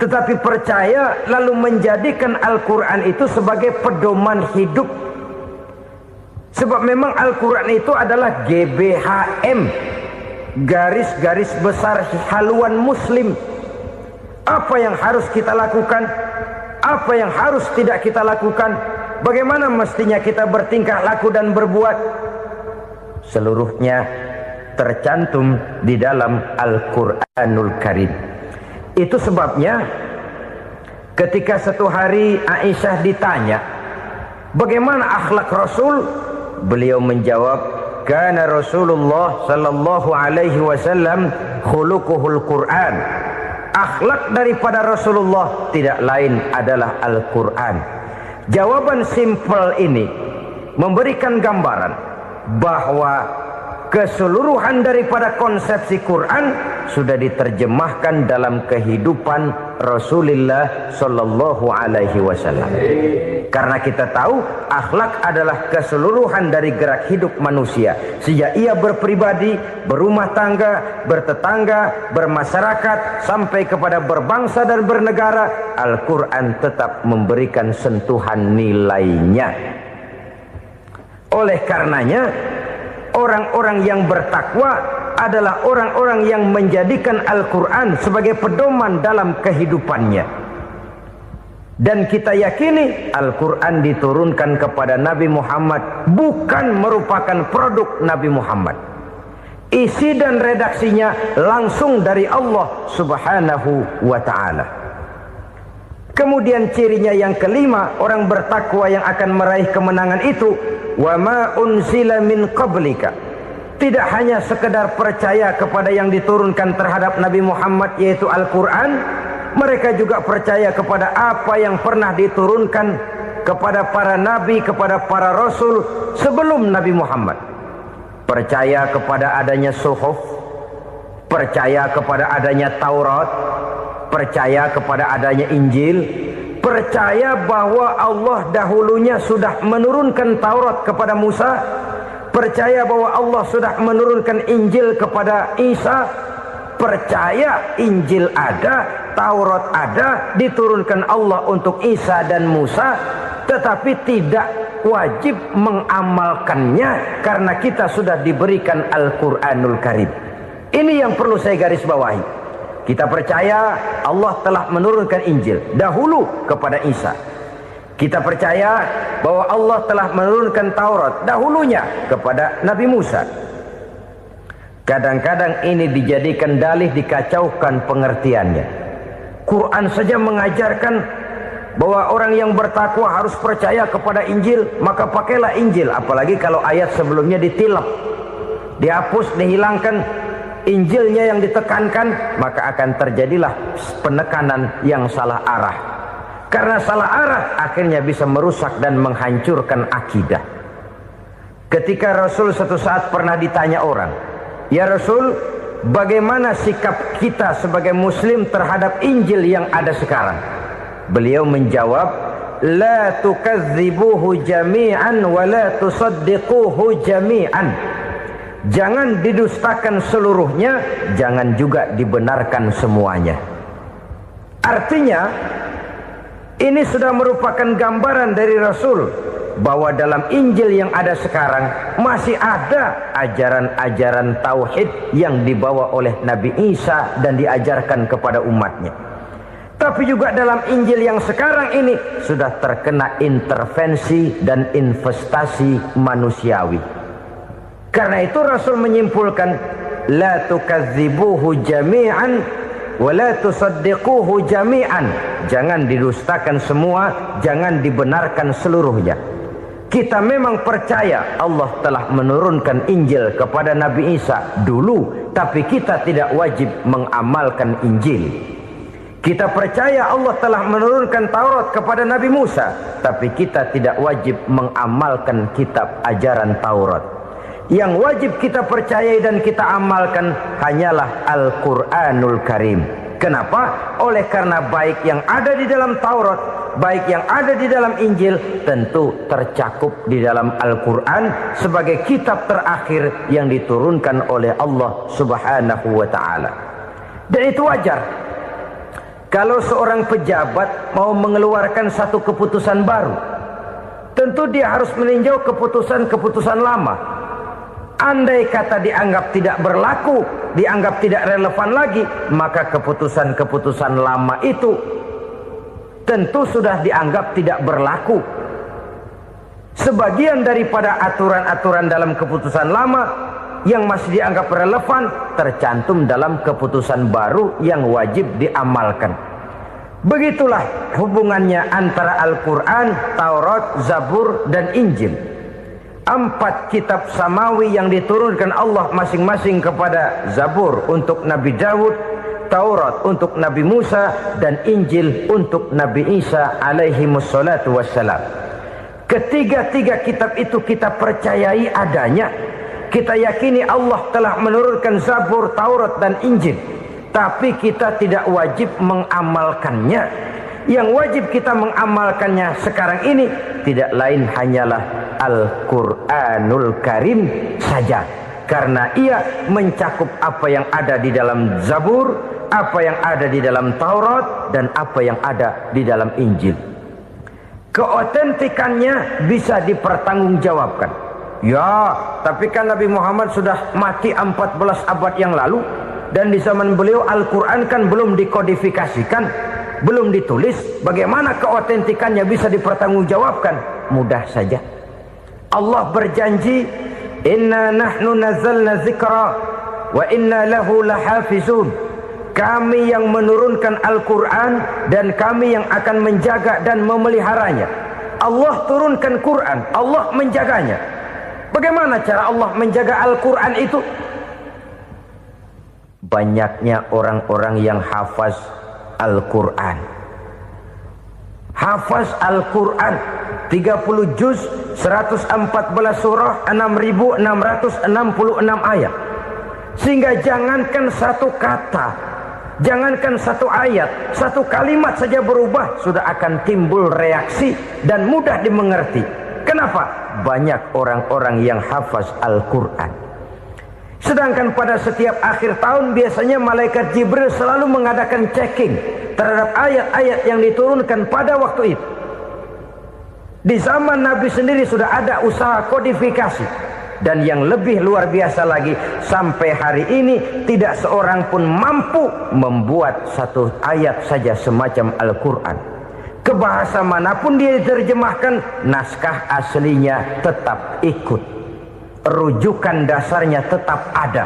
tetapi percaya lalu menjadikan Al-Quran itu sebagai pedoman hidup. Sebab memang Al-Quran itu adalah GBHM, garis-garis besar haluan muslim. Apa yang harus kita lakukan, apa yang harus tidak kita lakukan, bagaimana mestinya kita bertingkah laku dan berbuat, seluruhnya tercantum di dalam Al-Quranul Karim. Itu sebabnya ketika satu hari Aisyah ditanya bagaimana akhlak Rasul, beliau menjawab, kana Rasulullah sallallahu alaihi wasallam khuluquhul Quran. Akhlak daripada Rasulullah tidak lain adalah Al-Quran. Jawaban simpel ini memberikan gambaran bahwa keseluruhan daripada konsepsi Quran sudah diterjemahkan dalam kehidupan Rasulullah sallallahu alaihi wasallam. Karena kita tahu akhlak adalah keseluruhan dari gerak hidup manusia. Sejak ia berpribadi, berumah tangga, bertetangga, bermasyarakat, sampai kepada berbangsa dan bernegara, Al-Quran tetap memberikan sentuhan nilainya. Oleh karenanya, orang-orang yang bertakwa adalah orang-orang yang menjadikan Al-Quran sebagai pedoman dalam kehidupannya. Dan kita yakini Al-Quran diturunkan kepada Nabi Muhammad bukan merupakan produk Nabi Muhammad. Isi dan redaksinya langsung dari Allah Subhanahu wa ta'ala. Kemudian cirinya yang kelima, orang bertakwa yang akan meraih kemenangan itu, wa ma unzila min qablika. Tidak hanya sekedar percaya kepada yang diturunkan terhadap Nabi Muhammad, yaitu Al-Quran, mereka juga percaya kepada apa yang pernah diturunkan kepada para nabi, kepada para rasul sebelum Nabi Muhammad. Percaya kepada adanya suhuf, percaya kepada adanya Taurat, percaya kepada adanya Injil, percaya bahwa Allah dahulunya sudah menurunkan Taurat kepada Musa, percaya bahwa Allah sudah menurunkan Injil kepada Isa, percaya Injil ada, Taurat ada, diturunkan Allah untuk Isa dan Musa, tetapi tidak wajib mengamalkannya karena kita sudah diberikan Al-Quranul Karim. Ini yang perlu saya garis bawahi. Kita percaya Allah telah menurunkan Injil dahulu kepada Isa. Kita percaya bahwa Allah telah menurunkan Taurat dahulunya kepada Nabi Musa. Kadang-kadang ini dijadikan dalih, dikacaukan pengertiannya. Quran saja mengajarkan bahwa orang yang bertakwa harus percaya kepada Injil, maka pakailah Injil. Apalagi kalau ayat sebelumnya ditilap, dihapus, dihilangkan, Injilnya yang ditekankan, maka akan terjadilah penekanan yang salah arah. Karena salah arah akhirnya bisa merusak dan menghancurkan akidah. Ketika Rasul suatu saat pernah ditanya orang, "Ya Rasul, bagaimana sikap kita sebagai muslim terhadap Injil yang ada sekarang?" Beliau menjawab, "La tukadzibuhu jami'an wa la tusaddiquhu jami'an." Jangan didustakan seluruhnya, jangan juga dibenarkan semuanya. Artinya, ini sudah merupakan gambaran dari Rasul bahwa dalam Injil yang ada sekarang masih ada ajaran-ajaran tauhid yang dibawa oleh Nabi Isa dan diajarkan kepada umatnya. Tapi juga dalam Injil yang sekarang ini sudah terkena intervensi dan investasi manusiawi. Karena itu Rasul menyimpulkan, la tukadzibuhu jami'an wa la tusaddiquhu jami'an. Jangan didustakan semua, jangan dibenarkan seluruhnya. Kita memang percaya Allah telah menurunkan Injil kepada Nabi Isa dulu, tapi kita tidak wajib mengamalkan Injil. Kita percaya Allah telah menurunkan Taurat kepada Nabi Musa, tapi kita tidak wajib mengamalkan kitab ajaran Taurat. Yang wajib kita percayai dan kita amalkan hanyalah Al-Quranul Karim. Kenapa? Oleh karena baik yang ada di dalam Taurat, baik yang ada di dalam Injil, tentu tercakup di dalam Al-Quran sebagai kitab terakhir yang diturunkan oleh Allah Subhanahu wa Ta'ala. Dan itu wajar. Kalau seorang pejabat mau mengeluarkan satu keputusan baru, tentu dia harus meninjau keputusan-keputusan lama. Andai kata dianggap tidak berlaku, dianggap tidak relevan lagi, maka keputusan-keputusan lama itu tentu sudah dianggap tidak berlaku. Sebagian daripada aturan-aturan dalam keputusan lama yang masih dianggap relevan tercantum dalam keputusan baru yang wajib diamalkan. Begitulah hubungannya antara Al-Quran, Taurat, Zabur, dan Injil. 4 kitab samawi yang diturunkan Allah masing-masing kepada Zabur untuk Nabi Daud, Taurat untuk Nabi Musa, dan Injil untuk Nabi Isa alaihi wassalatu wassalam. Ketiga-tiga kitab itu kita percayai adanya. Kita yakini Allah telah menurunkan Zabur, Taurat, dan Injil. Tapi kita tidak wajib mengamalkannya. Yang wajib kita mengamalkannya sekarang ini tidak lain hanyalah Al-Quranul Karim saja. Karena ia mencakup apa yang ada di dalam Zabur, apa yang ada di dalam Taurat, dan apa yang ada di dalam Injil. Keotentikannya bisa dipertanggungjawabkan. Ya, tapi kan Nabi Muhammad sudah mati 14 abad yang lalu, dan di zaman beliau Al-Quran kan belum dikodifikasikan, belum ditulis. Bagaimana keotentikannya bisa dipertanggungjawabkan? Mudah saja. Allah berjanji, inna nahnu nazzalna dzikra wa inna lahu lahafizun. Kami yang menurunkan Al-Quran dan kami yang akan menjaga dan memeliharanya. Allah turunkan Quran, Allah menjaganya. Bagaimana cara Allah menjaga Al-Quran itu? Banyaknya orang-orang yang hafaz Al-Quran. Hafaz Al-Quran 30 juz, 114 surah, 6.666 ayat. Sehingga jangankan satu kata, Jangankan satu ayat, satu kalimat saja berubah, sudah akan timbul reaksi dan mudah dimengerti. Kenapa? Banyak orang-orang yang hafaz Al-Quran. Sedangkan pada setiap akhir tahun biasanya malaikat Jibril selalu mengadakan checking terhadap ayat-ayat yang diturunkan pada waktu itu. Di zaman Nabi sendiri sudah ada usaha kodifikasi. Dan yang lebih luar biasa lagi, sampai hari ini tidak seorang pun mampu membuat satu ayat saja semacam Al-Quran. Ke bahasa manapun dia diterjemahkan, naskah aslinya tetap ikut, rujukan dasarnya tetap ada.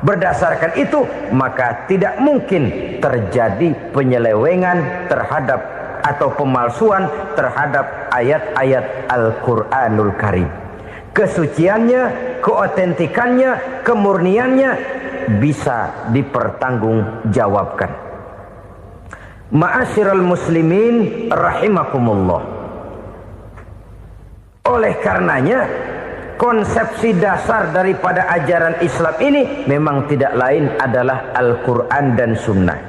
Berdasarkan itu, maka tidak mungkin terjadi penyelewengan terhadap atau pemalsuan terhadap ayat-ayat Al-Quranul Karim. Kesuciannya, keotentikannya, kemurniannya bisa dipertanggungjawabkan. Ma'asyiral muslimin rahimakumullah. Oleh karenanya, konsepsi dasar daripada ajaran Islam ini memang tidak lain adalah Al-Quran dan Sunnah.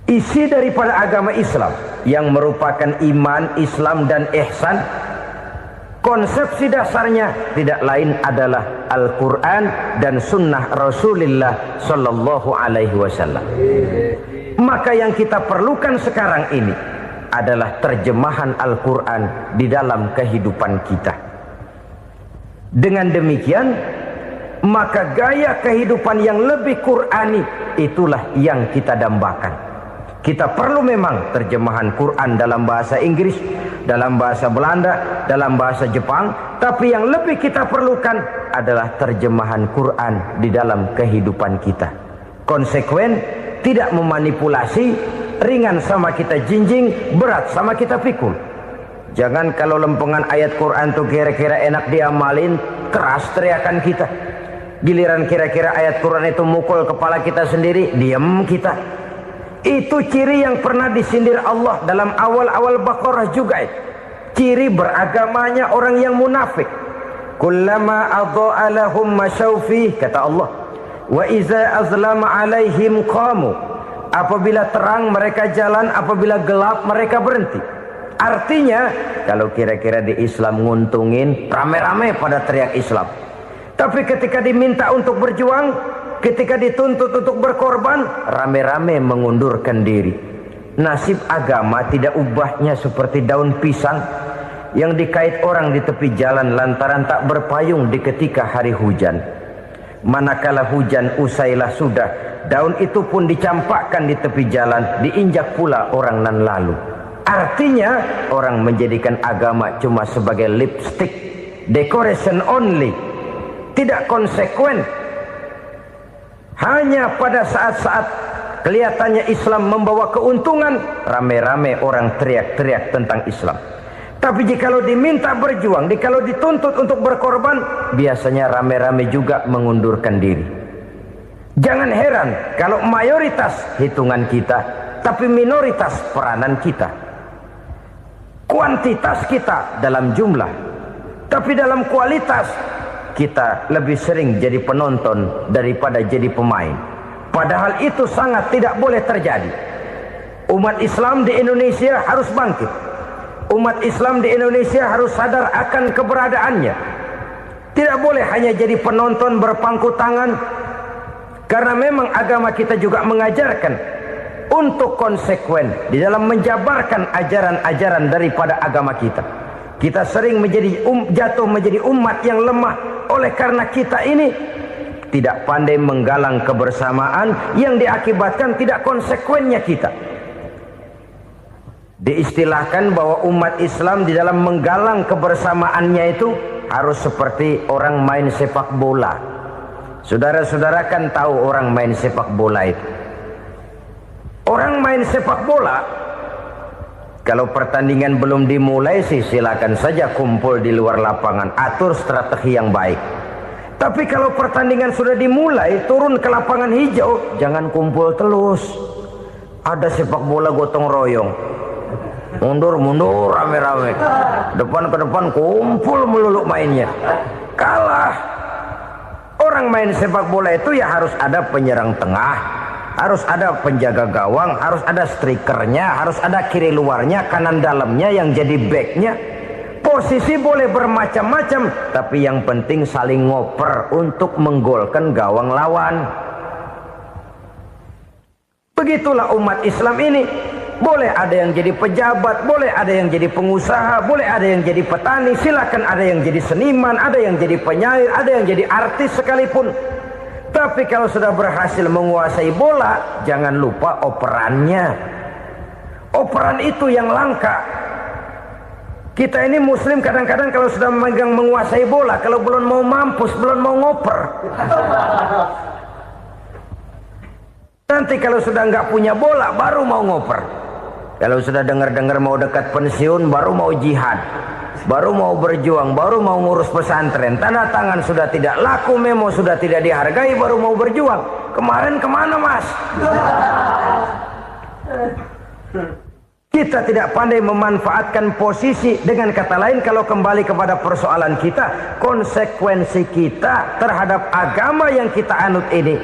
Isi daripada agama Islam yang merupakan iman, Islam dan ihsan, konsepsi dasarnya tidak lain adalah Al-Quran dan Sunnah Rasulullah Sallallahu Alaihi Wasallam. Maka yang kita perlukan sekarang ini adalah terjemahan Al-Quran di dalam kehidupan kita. Dengan demikian, maka gaya kehidupan yang lebih Qurani itulah yang kita dambakan. Kita perlu memang terjemahan Quran dalam bahasa Inggris, dalam bahasa Belanda, dalam bahasa Jepang, tapi yang lebih kita perlukan adalah terjemahan Quran di dalam kehidupan kita. Konsekuen, tidak memanipulasi, ringan sama kita jinjing, berat sama kita pikul. Jangan kalau lempengan ayat Quran tuh kira-kira enak diamalin, keras teriakan kita. Giliran kira-kira ayat Quran itu mukul kepala kita sendiri, diam kita. Itu ciri yang pernah disindir Allah dalam awal-awal Baqarah juga. Ciri beragamanya orang yang munafik. Kullama adha'a lahum masyawfih, kata Allah. Wa iza azlama alaihim qamu. Apabila terang mereka jalan, apabila gelap mereka berhenti. Artinya, kalau kira-kira di Islam nguntungin, rame-rame pada teriak Islam. Tapi ketika diminta untuk berjuang, ketika dituntut untuk berkorban, rame-rame mengundurkan diri. Nasib agama tidak ubahnya seperti daun pisang yang dikait orang di tepi jalan lantaran tak berpayung di ketika hari hujan. Manakala hujan usailah sudah, daun itu pun dicampakkan di tepi jalan, diinjak pula orang nan lalu. Artinya, orang menjadikan agama cuma sebagai lipstick, decoration only, tidak konsekuen. Hanya pada saat-saat kelihatannya Islam membawa keuntungan, rame-rame orang teriak-teriak tentang Islam. Tapi jikalau diminta berjuang, jikalau dituntut untuk berkorban, biasanya rame-rame juga mengundurkan diri. Jangan heran kalau mayoritas hitungan kita, tapi minoritas peranan kita. Kuantitas kita dalam jumlah, tapi dalam kualitas kita lebih sering jadi penonton daripada jadi pemain. Padahal itu sangat tidak boleh terjadi. Umat Islam di Indonesia harus bangkit. Umat Islam di Indonesia harus sadar akan keberadaannya. Tidak boleh hanya jadi penonton berpangku tangan. Karena memang agama kita juga mengajarkan untuk konsekuen di dalam menjabarkan ajaran-ajaran daripada agama kita. Kita sering jatuh menjadi umat yang lemah oleh karena kita ini tidak pandai menggalang kebersamaan yang diakibatkan tidak konsekuennya kita. Diistilahkan bahwa umat Islam di dalam menggalang kebersamaannya itu harus seperti orang main sepak bola. Saudara-saudara kan tahu orang main sepak bola itu. Orang main sepak bola, kalau pertandingan belum dimulai sih silakan saja kumpul di luar lapangan, atur strategi yang baik. Tapi kalau pertandingan sudah dimulai, turun ke lapangan hijau, jangan kumpul terus. Ada sepak bola gotong royong, mundur-mundur rame-rame, depan ke depan kumpul melulu mainnya. Kalah. Orang main sepak bola itu ya harus ada penyerang tengah, harus ada penjaga gawang, harus ada strikernya, harus ada kiri luarnya, kanan dalamnya yang jadi backnya. Posisi boleh bermacam-macam, tapi yang penting saling ngoper untuk menggolkan gawang lawan. Begitulah umat Islam ini. Boleh ada yang jadi pejabat, boleh ada yang jadi pengusaha, boleh ada yang jadi petani, silakan ada yang jadi seniman, ada yang jadi penyair, ada yang jadi artis sekalipun. Tapi kalau sudah berhasil menguasai bola, jangan lupa operannya. Operan itu yang langka. Kita ini muslim kadang-kadang kalau sudah memegang menguasai bola, kalau belum mau mampus, belum mau ngoper. Nanti kalau sudah nggak punya bola, baru mau ngoper. Kalau sudah dengar-dengar mau dekat pensiun, baru mau jihad, baru mau berjuang, baru mau ngurus pesantren. Tanda tangan sudah tidak laku, memo sudah tidak dihargai, baru mau berjuang. Kemarin kemana mas? Kita tidak pandai memanfaatkan posisi. Dengan kata lain, kalau kembali kepada persoalan kita, konsekuensi kita terhadap agama yang kita anut ini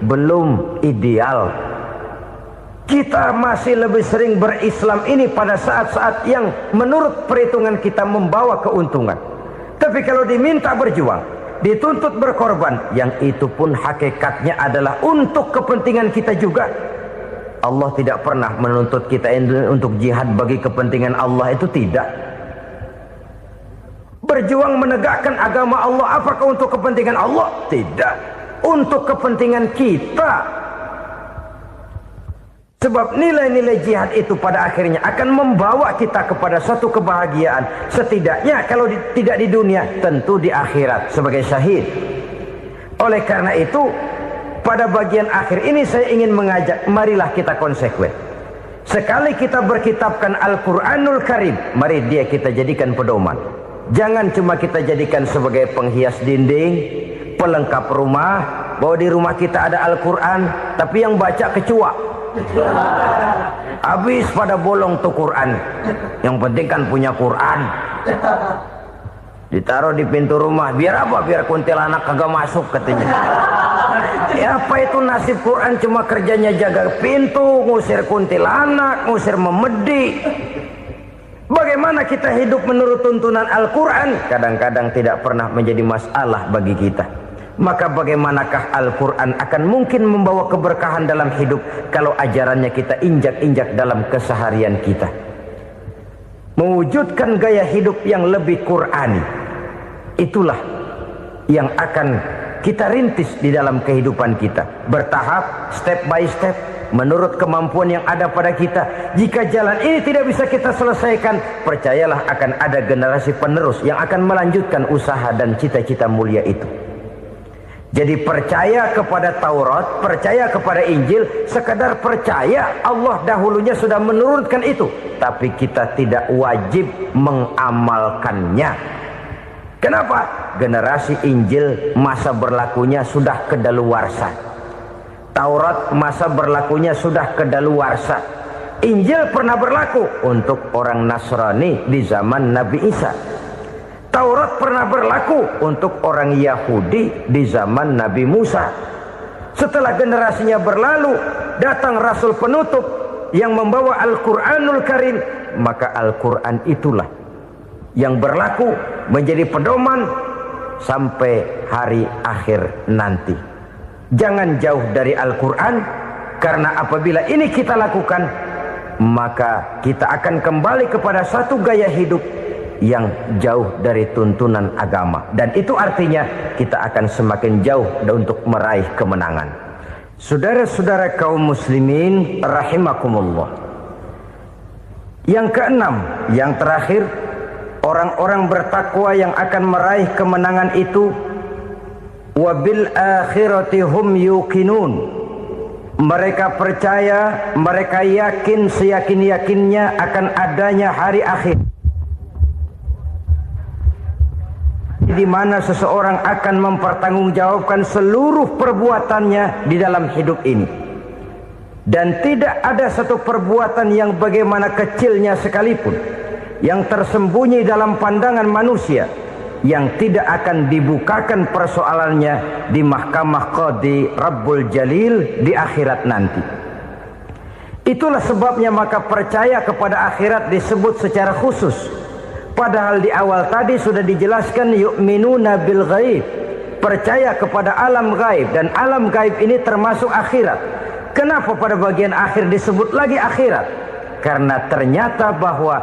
belum ideal. Kita masih lebih sering berislam ini pada saat-saat yang menurut perhitungan kita membawa keuntungan. Tapi kalau diminta berjuang, dituntut berkorban, yang itu pun hakikatnya adalah untuk kepentingan kita juga. Allah tidak pernah menuntut kita untuk jihad bagi kepentingan Allah, itu tidak. Berjuang menegakkan agama Allah, apakah untuk kepentingan Allah? Tidak. Untuk kepentingan kita. Sebab nilai-nilai jihad itu pada akhirnya akan membawa kita kepada satu kebahagiaan. Setidaknya kalau tidak di dunia, tentu di akhirat sebagai syahid. Oleh karena itu, pada bagian akhir ini saya ingin mengajak, marilah kita konsekuen. Sekali kita berkitabkan Al-Quranul Karim, mari dia kita jadikan pedoman. Jangan cuma kita jadikan sebagai penghias dinding, pelengkap rumah, bahwa di rumah kita ada Al-Quran, tapi yang baca kecoa. Habis pada bolong tuh Quran. Yang penting kan punya Quran. Ditaruh di pintu rumah. Biar apa? Biar kuntilanak kagak masuk katanya. Ya apa itu nasib Quran, cuma kerjanya jaga pintu, ngusir kuntilanak, ngusir memedi. Bagaimana kita hidup menurut tuntunan Al-Quran? Kadang-kadang tidak pernah menjadi masalah bagi kita. Maka bagaimanakah Al-Quran akan mungkin membawa keberkahan dalam hidup kalau ajarannya kita injak-injak dalam keseharian kita? Mewujudkan gaya hidup yang lebih Qurani, itulah yang akan kita rintis di dalam kehidupan kita. Bertahap, step by step, menurut kemampuan yang ada pada kita. Jika jalan ini tidak bisa kita selesaikan, percayalah akan ada generasi penerus yang akan melanjutkan usaha dan cita-cita mulia itu. Jadi percaya kepada Taurat, percaya kepada Injil, sekadar percaya Allah dahulunya sudah menurunkan itu, tapi kita tidak wajib mengamalkannya. Kenapa? Generasi Injil masa berlakunya sudah kedaluarsa. Taurat masa berlakunya sudah kedaluarsa. Injil pernah berlaku untuk orang Nasrani di zaman Nabi Isa. Taurat pernah berlaku untuk orang Yahudi di zaman Nabi Musa. Setelah generasinya berlalu, datang Rasul penutup yang membawa Al-Quranul Karim. Maka Al-Quran itulah yang berlaku menjadi pedoman sampai hari akhir nanti. Jangan jauh dari Al-Quran, karena apabila ini kita lakukan, maka kita akan kembali kepada satu gaya hidup yang jauh dari tuntunan agama, dan itu artinya kita akan semakin jauh untuk meraih kemenangan. Saudara-saudara kaum muslimin rahimakumullah. Yang keenam, yang terakhir, orang-orang bertakwa yang akan meraih kemenangan itu wabil akhirati hum yuqinun. Mereka percaya, mereka yakin seyakin-yakinnya akan adanya hari akhir, di mana seseorang akan mempertanggungjawabkan seluruh perbuatannya di dalam hidup ini. Dan tidak ada satu perbuatan yang bagaimana kecilnya sekalipun yang tersembunyi dalam pandangan manusia yang tidak akan dibukakan persoalannya di mahkamah Qadi Rabbul Jalil di akhirat nanti. Itulah sebabnya maka percaya kepada akhirat disebut secara khusus. Padahal di awal tadi sudah dijelaskan yu'minuna bil ghaib, percaya kepada alam gaib, dan alam gaib ini termasuk akhirat. Kenapa pada bagian akhir disebut lagi akhirat? Karena ternyata bahwa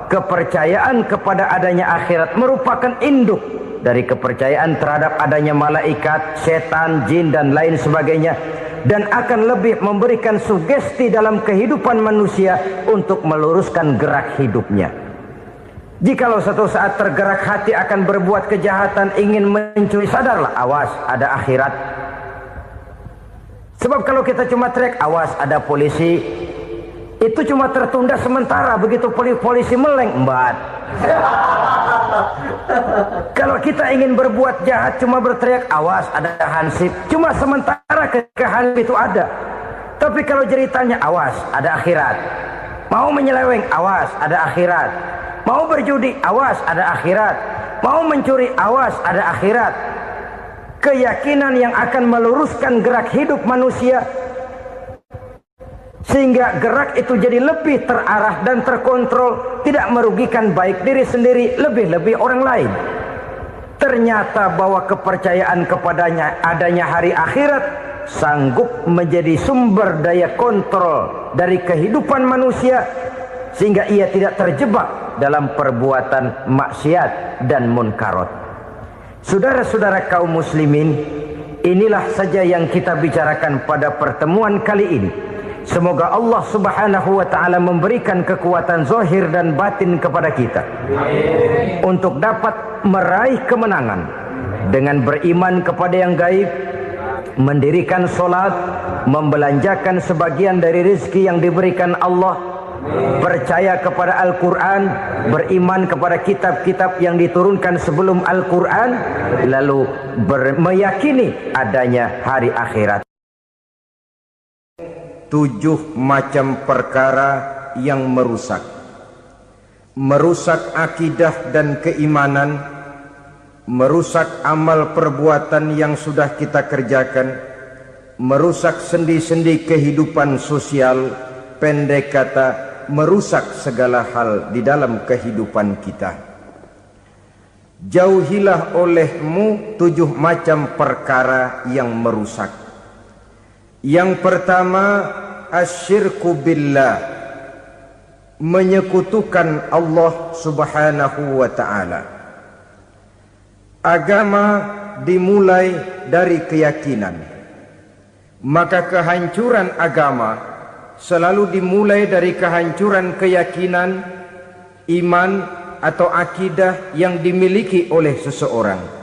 kepercayaan kepada adanya akhirat merupakan induk dari kepercayaan terhadap adanya malaikat, setan, jin dan lain sebagainya, dan akan lebih memberikan sugesti dalam kehidupan manusia untuk meluruskan gerak hidupnya. Jikalau satu saat tergerak hati akan berbuat kejahatan, ingin mencuri, sadarlah, awas ada akhirat. Sebab kalau kita cuma teriak awas ada polisi, itu cuma tertunda sementara, begitu polisi meleng embat. Kalau kita ingin berbuat jahat cuma berteriak awas ada hansip, cuma sementara kehansip itu ada. Tapi kalau ceritanya awas ada akhirat, mau menyeleweng awas ada akhirat, mau berjudi awas ada akhirat, mau mencuri awas ada akhirat. Keyakinan yang akan meluruskan gerak hidup manusia sehingga gerak itu jadi lebih terarah dan terkontrol, tidak merugikan baik diri sendiri, lebih-lebih orang lain. Ternyata bahwa kepercayaan kepadanya adanya hari akhirat sanggup menjadi sumber daya kontrol dari kehidupan manusia, sehingga ia tidak terjebak dalam perbuatan maksiat dan munkarat. Saudara-saudara kaum muslimin, inilah saja yang kita bicarakan pada pertemuan kali ini. Semoga Allah subhanahu wa ta'ala memberikan kekuatan zahir dan batin kepada kita. Amin. Untuk dapat meraih kemenangan dengan beriman kepada yang gaib, mendirikan solat, membelanjakan sebagian dari rezeki yang diberikan Allah, percaya kepada Al-Quran, beriman kepada kitab-kitab yang diturunkan sebelum Al-Quran, lalu meyakini adanya hari akhirat. 7 macam perkara yang merusak akidah dan keimanan, merusak amal perbuatan yang sudah kita kerjakan, merusak sendi-sendi kehidupan sosial, pendek kata merusak segala hal di dalam kehidupan kita. Jauhilah olehmu 7 macam perkara yang merusak. Yang pertama, asyirku billah, menyekutukan Allah subhanahu wa ta'ala. Agama dimulai dari keyakinan, maka kehancuran agama selalu dimulai dari kehancuran keyakinan, iman atau akidah yang dimiliki oleh seseorang.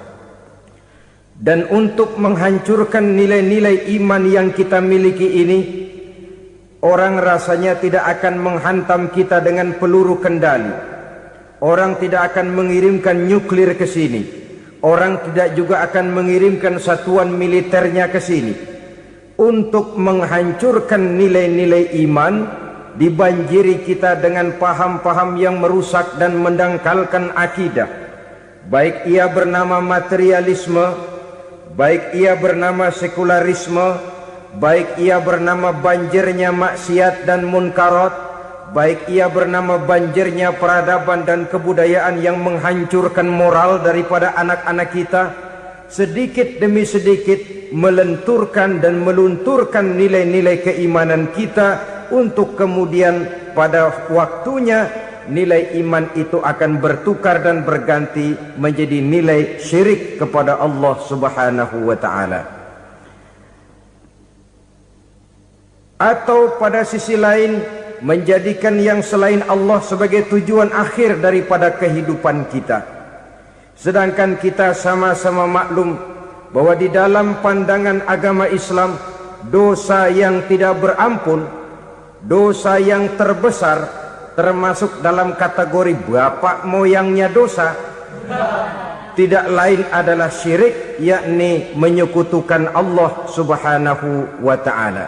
Dan untuk menghancurkan nilai-nilai iman yang kita miliki ini, orang rasanya tidak akan menghantam kita dengan peluru kendali. Orang tidak akan mengirimkan nuklir ke sini. Orang tidak juga akan mengirimkan satuan militernya ke sini. Untuk menghancurkan nilai-nilai iman, dibanjiri kita dengan paham-paham yang merusak dan mendangkalkan akidah. Baik ia bernama materialisme, baik ia bernama sekularisme, baik ia bernama banjirnya maksiat dan munkarat, baik ia bernama banjirnya peradaban dan kebudayaan yang menghancurkan moral daripada anak-anak kita, sedikit demi sedikit melenturkan dan melunturkan nilai-nilai keimanan kita, untuk kemudian pada waktunya nilai iman itu akan bertukar dan berganti menjadi nilai syirik kepada Allah subhanahu wa ta'ala. Atau pada sisi lain, menjadikan yang selain Allah sebagai tujuan akhir daripada kehidupan kita. Sedangkan kita sama-sama maklum bahwa di dalam pandangan agama Islam, dosa yang tidak berampun, dosa yang terbesar, termasuk dalam kategori bapak moyangnya dosa, tidak lain adalah syirik, yakni menyekutukan Allah subhanahu wa ta'ala.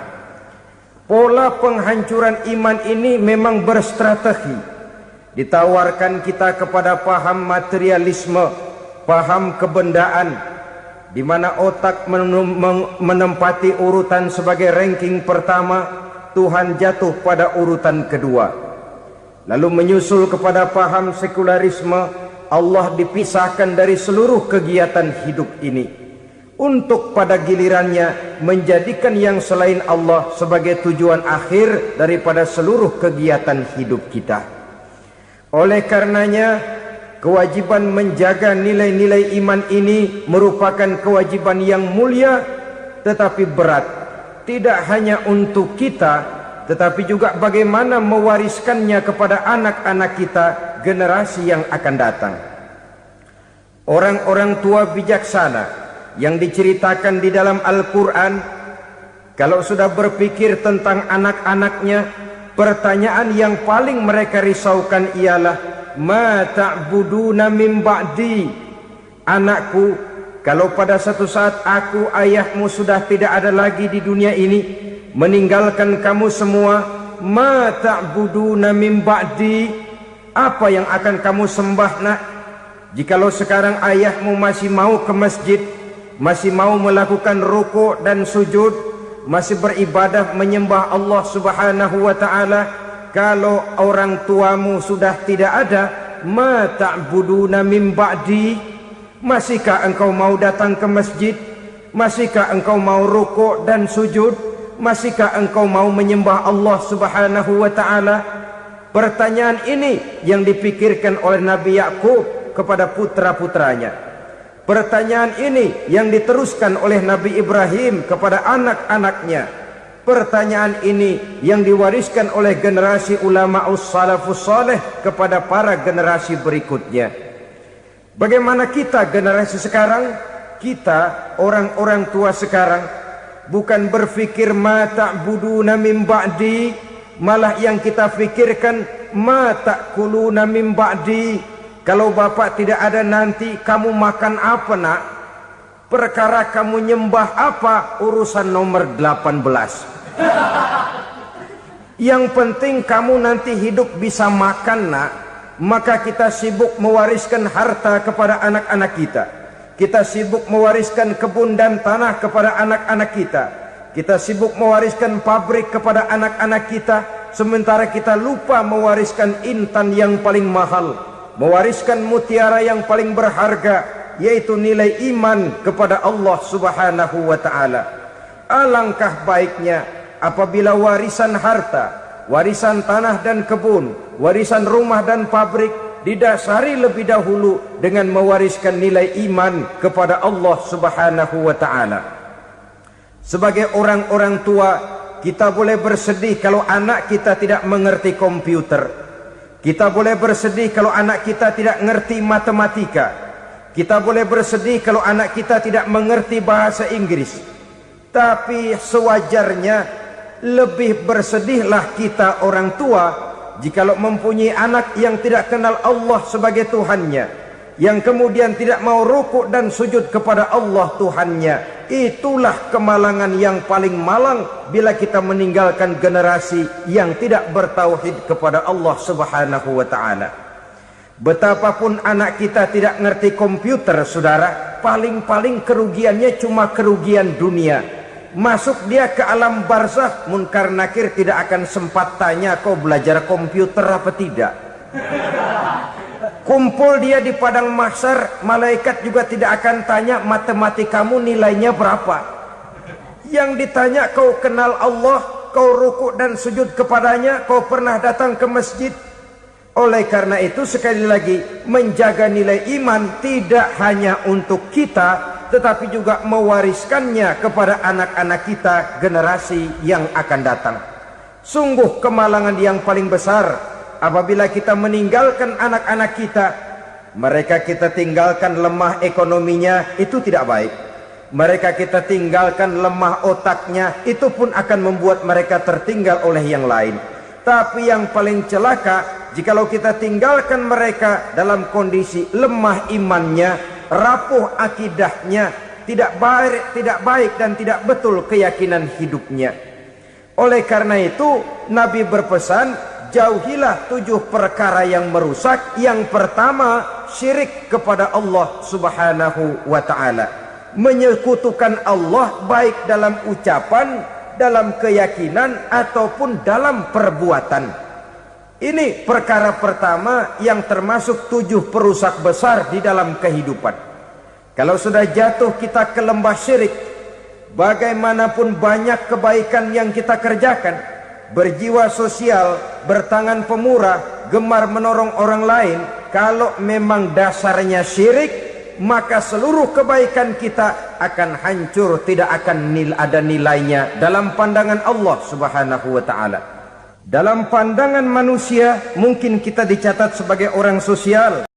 Pola penghancuran iman ini memang berstrategi. Ditawarkan kita kepada paham materialisme, paham kebendaan, di mana otak menempati urutan sebagai ranking pertama, Tuhan jatuh pada urutan kedua. Lalu menyusul kepada paham sekularisme, Allah dipisahkan dari seluruh kegiatan hidup ini, untuk pada gilirannya menjadikan yang selain Allah sebagai tujuan akhir daripada seluruh kegiatan hidup kita. Oleh karenanya, kewajiban menjaga nilai-nilai iman ini merupakan kewajiban yang mulia tetapi berat, tidak hanya untuk kita, tetapi juga bagaimana mewariskannya kepada anak-anak kita, generasi yang akan datang. Orang-orang tua bijaksana yang diceritakan di dalam Al-Quran, kalau sudah berpikir tentang anak-anaknya, pertanyaan yang paling mereka risaukan ialah, ma ta'buduna min ba'di. Anakku, kalau pada satu saat aku, ayahmu sudah tidak ada lagi di dunia ini, meninggalkan kamu semua, ma ta'buduna min ba'di, apa yang akan kamu sembah nak? Jikalau sekarang ayahmu masih mau ke masjid, masih mau melakukan rukuk dan sujud, masih beribadah menyembah Allah Subhanahu wa ta'ala, kalau orang tuamu sudah tidak ada, ma ta'buduna min ba'di, masihkah engkau mau datang ke masjid? Masihkah engkau mau rukuk dan sujud? Masihkah engkau mau menyembah Allah Subhanahu wa ta'ala? Pertanyaan ini yang dipikirkan oleh Nabi Yakub kepada putra-putranya. Pertanyaan ini yang diteruskan oleh Nabi Ibrahim kepada anak-anaknya. Pertanyaan ini yang diwariskan oleh generasi ulama'us salafus saleh kepada para generasi berikutnya. Bagaimana kita generasi sekarang? Kita orang-orang tua sekarang bukan berfikir ma ta'buduna min ba'di, malah yang kita fikirkan ma ta'kuluna min ba'di. Kalau bapak tidak ada nanti kamu makan apa nak? Perkara kamu nyembah apa, urusan nomor 18. Yang penting kamu nanti hidup bisa makan nak. Maka kita sibuk mewariskan harta kepada anak-anak kita. Kita sibuk mewariskan kebun dan tanah kepada anak-anak kita. Kita sibuk mewariskan pabrik kepada anak-anak kita, sementara kita lupa mewariskan intan yang paling mahal, mewariskan mutiara yang paling berharga, yaitu nilai iman kepada Allah Subhanahu wa ta'ala. Alangkah baiknya apabila warisan harta, warisan tanah dan kebun, warisan rumah dan pabrik didasari lebih dahulu dengan mewariskan nilai iman kepada Allah Subhanahu wa ta'ala. Sebagai orang-orang tua, kita boleh bersedih kalau anak kita tidak mengerti komputer. Kita boleh bersedih kalau anak kita tidak mengerti matematika. Kita boleh bersedih kalau anak kita tidak mengerti bahasa Inggris. Tapi sewajarnya lebih bersedihlah kita orang tua jikalau mempunyai anak yang tidak kenal Allah sebagai Tuhannya, yang kemudian tidak mau rukuk dan sujud kepada Allah Tuhannya. Itulah kemalangan yang paling malang bila kita meninggalkan generasi yang tidak bertauhid kepada Allah Subhanahu wa ta'ala. Betapapun anak kita tidak ngerti komputer, saudara, paling-paling kerugiannya cuma kerugian dunia. Masuk dia ke alam barzakh, munkar nakir tidak akan sempat tanya kau belajar komputer apa tidak. Kumpul dia di padang mahsyar, malaikat juga tidak akan tanya matematikamu nilainya berapa. Yang ditanya kau kenal Allah, kau rukuk dan sujud kepadanya, kau pernah datang ke masjid. Oleh karena itu sekali lagi, menjaga nilai iman tidak hanya untuk kita, tetapi juga mewariskannya kepada anak-anak kita, generasi yang akan datang. Sungguh kemalangan yang paling besar apabila kita meninggalkan anak-anak kita. Mereka kita tinggalkan lemah ekonominya, itu tidak baik. Mereka kita tinggalkan lemah otaknya, itu pun akan membuat mereka tertinggal oleh yang lain. Tapi yang paling celaka, jikalau kita tinggalkan mereka dalam kondisi lemah imannya, rapuh akidahnya, tidak baik dan tidak betul keyakinan hidupnya. Oleh karena itu Nabi berpesan, jauhilah 7 perkara yang merusak. Yang pertama, syirik kepada Allah Subhanahu wa ta'ala, menyekutukan Allah baik dalam ucapan, dalam keyakinan ataupun dalam perbuatan. Ini perkara pertama yang termasuk 7 perusak besar di dalam kehidupan. Kalau sudah jatuh kita ke lembah syirik, bagaimanapun banyak kebaikan yang kita kerjakan, berjiwa sosial, bertangan pemurah, gemar menolong orang lain, kalau memang dasarnya syirik, maka seluruh kebaikan kita akan hancur, tidak akan ada nilainya dalam pandangan Allah Subhanahu wa ta'ala. Dalam pandangan manusia mungkin kita dicatat sebagai orang sosial,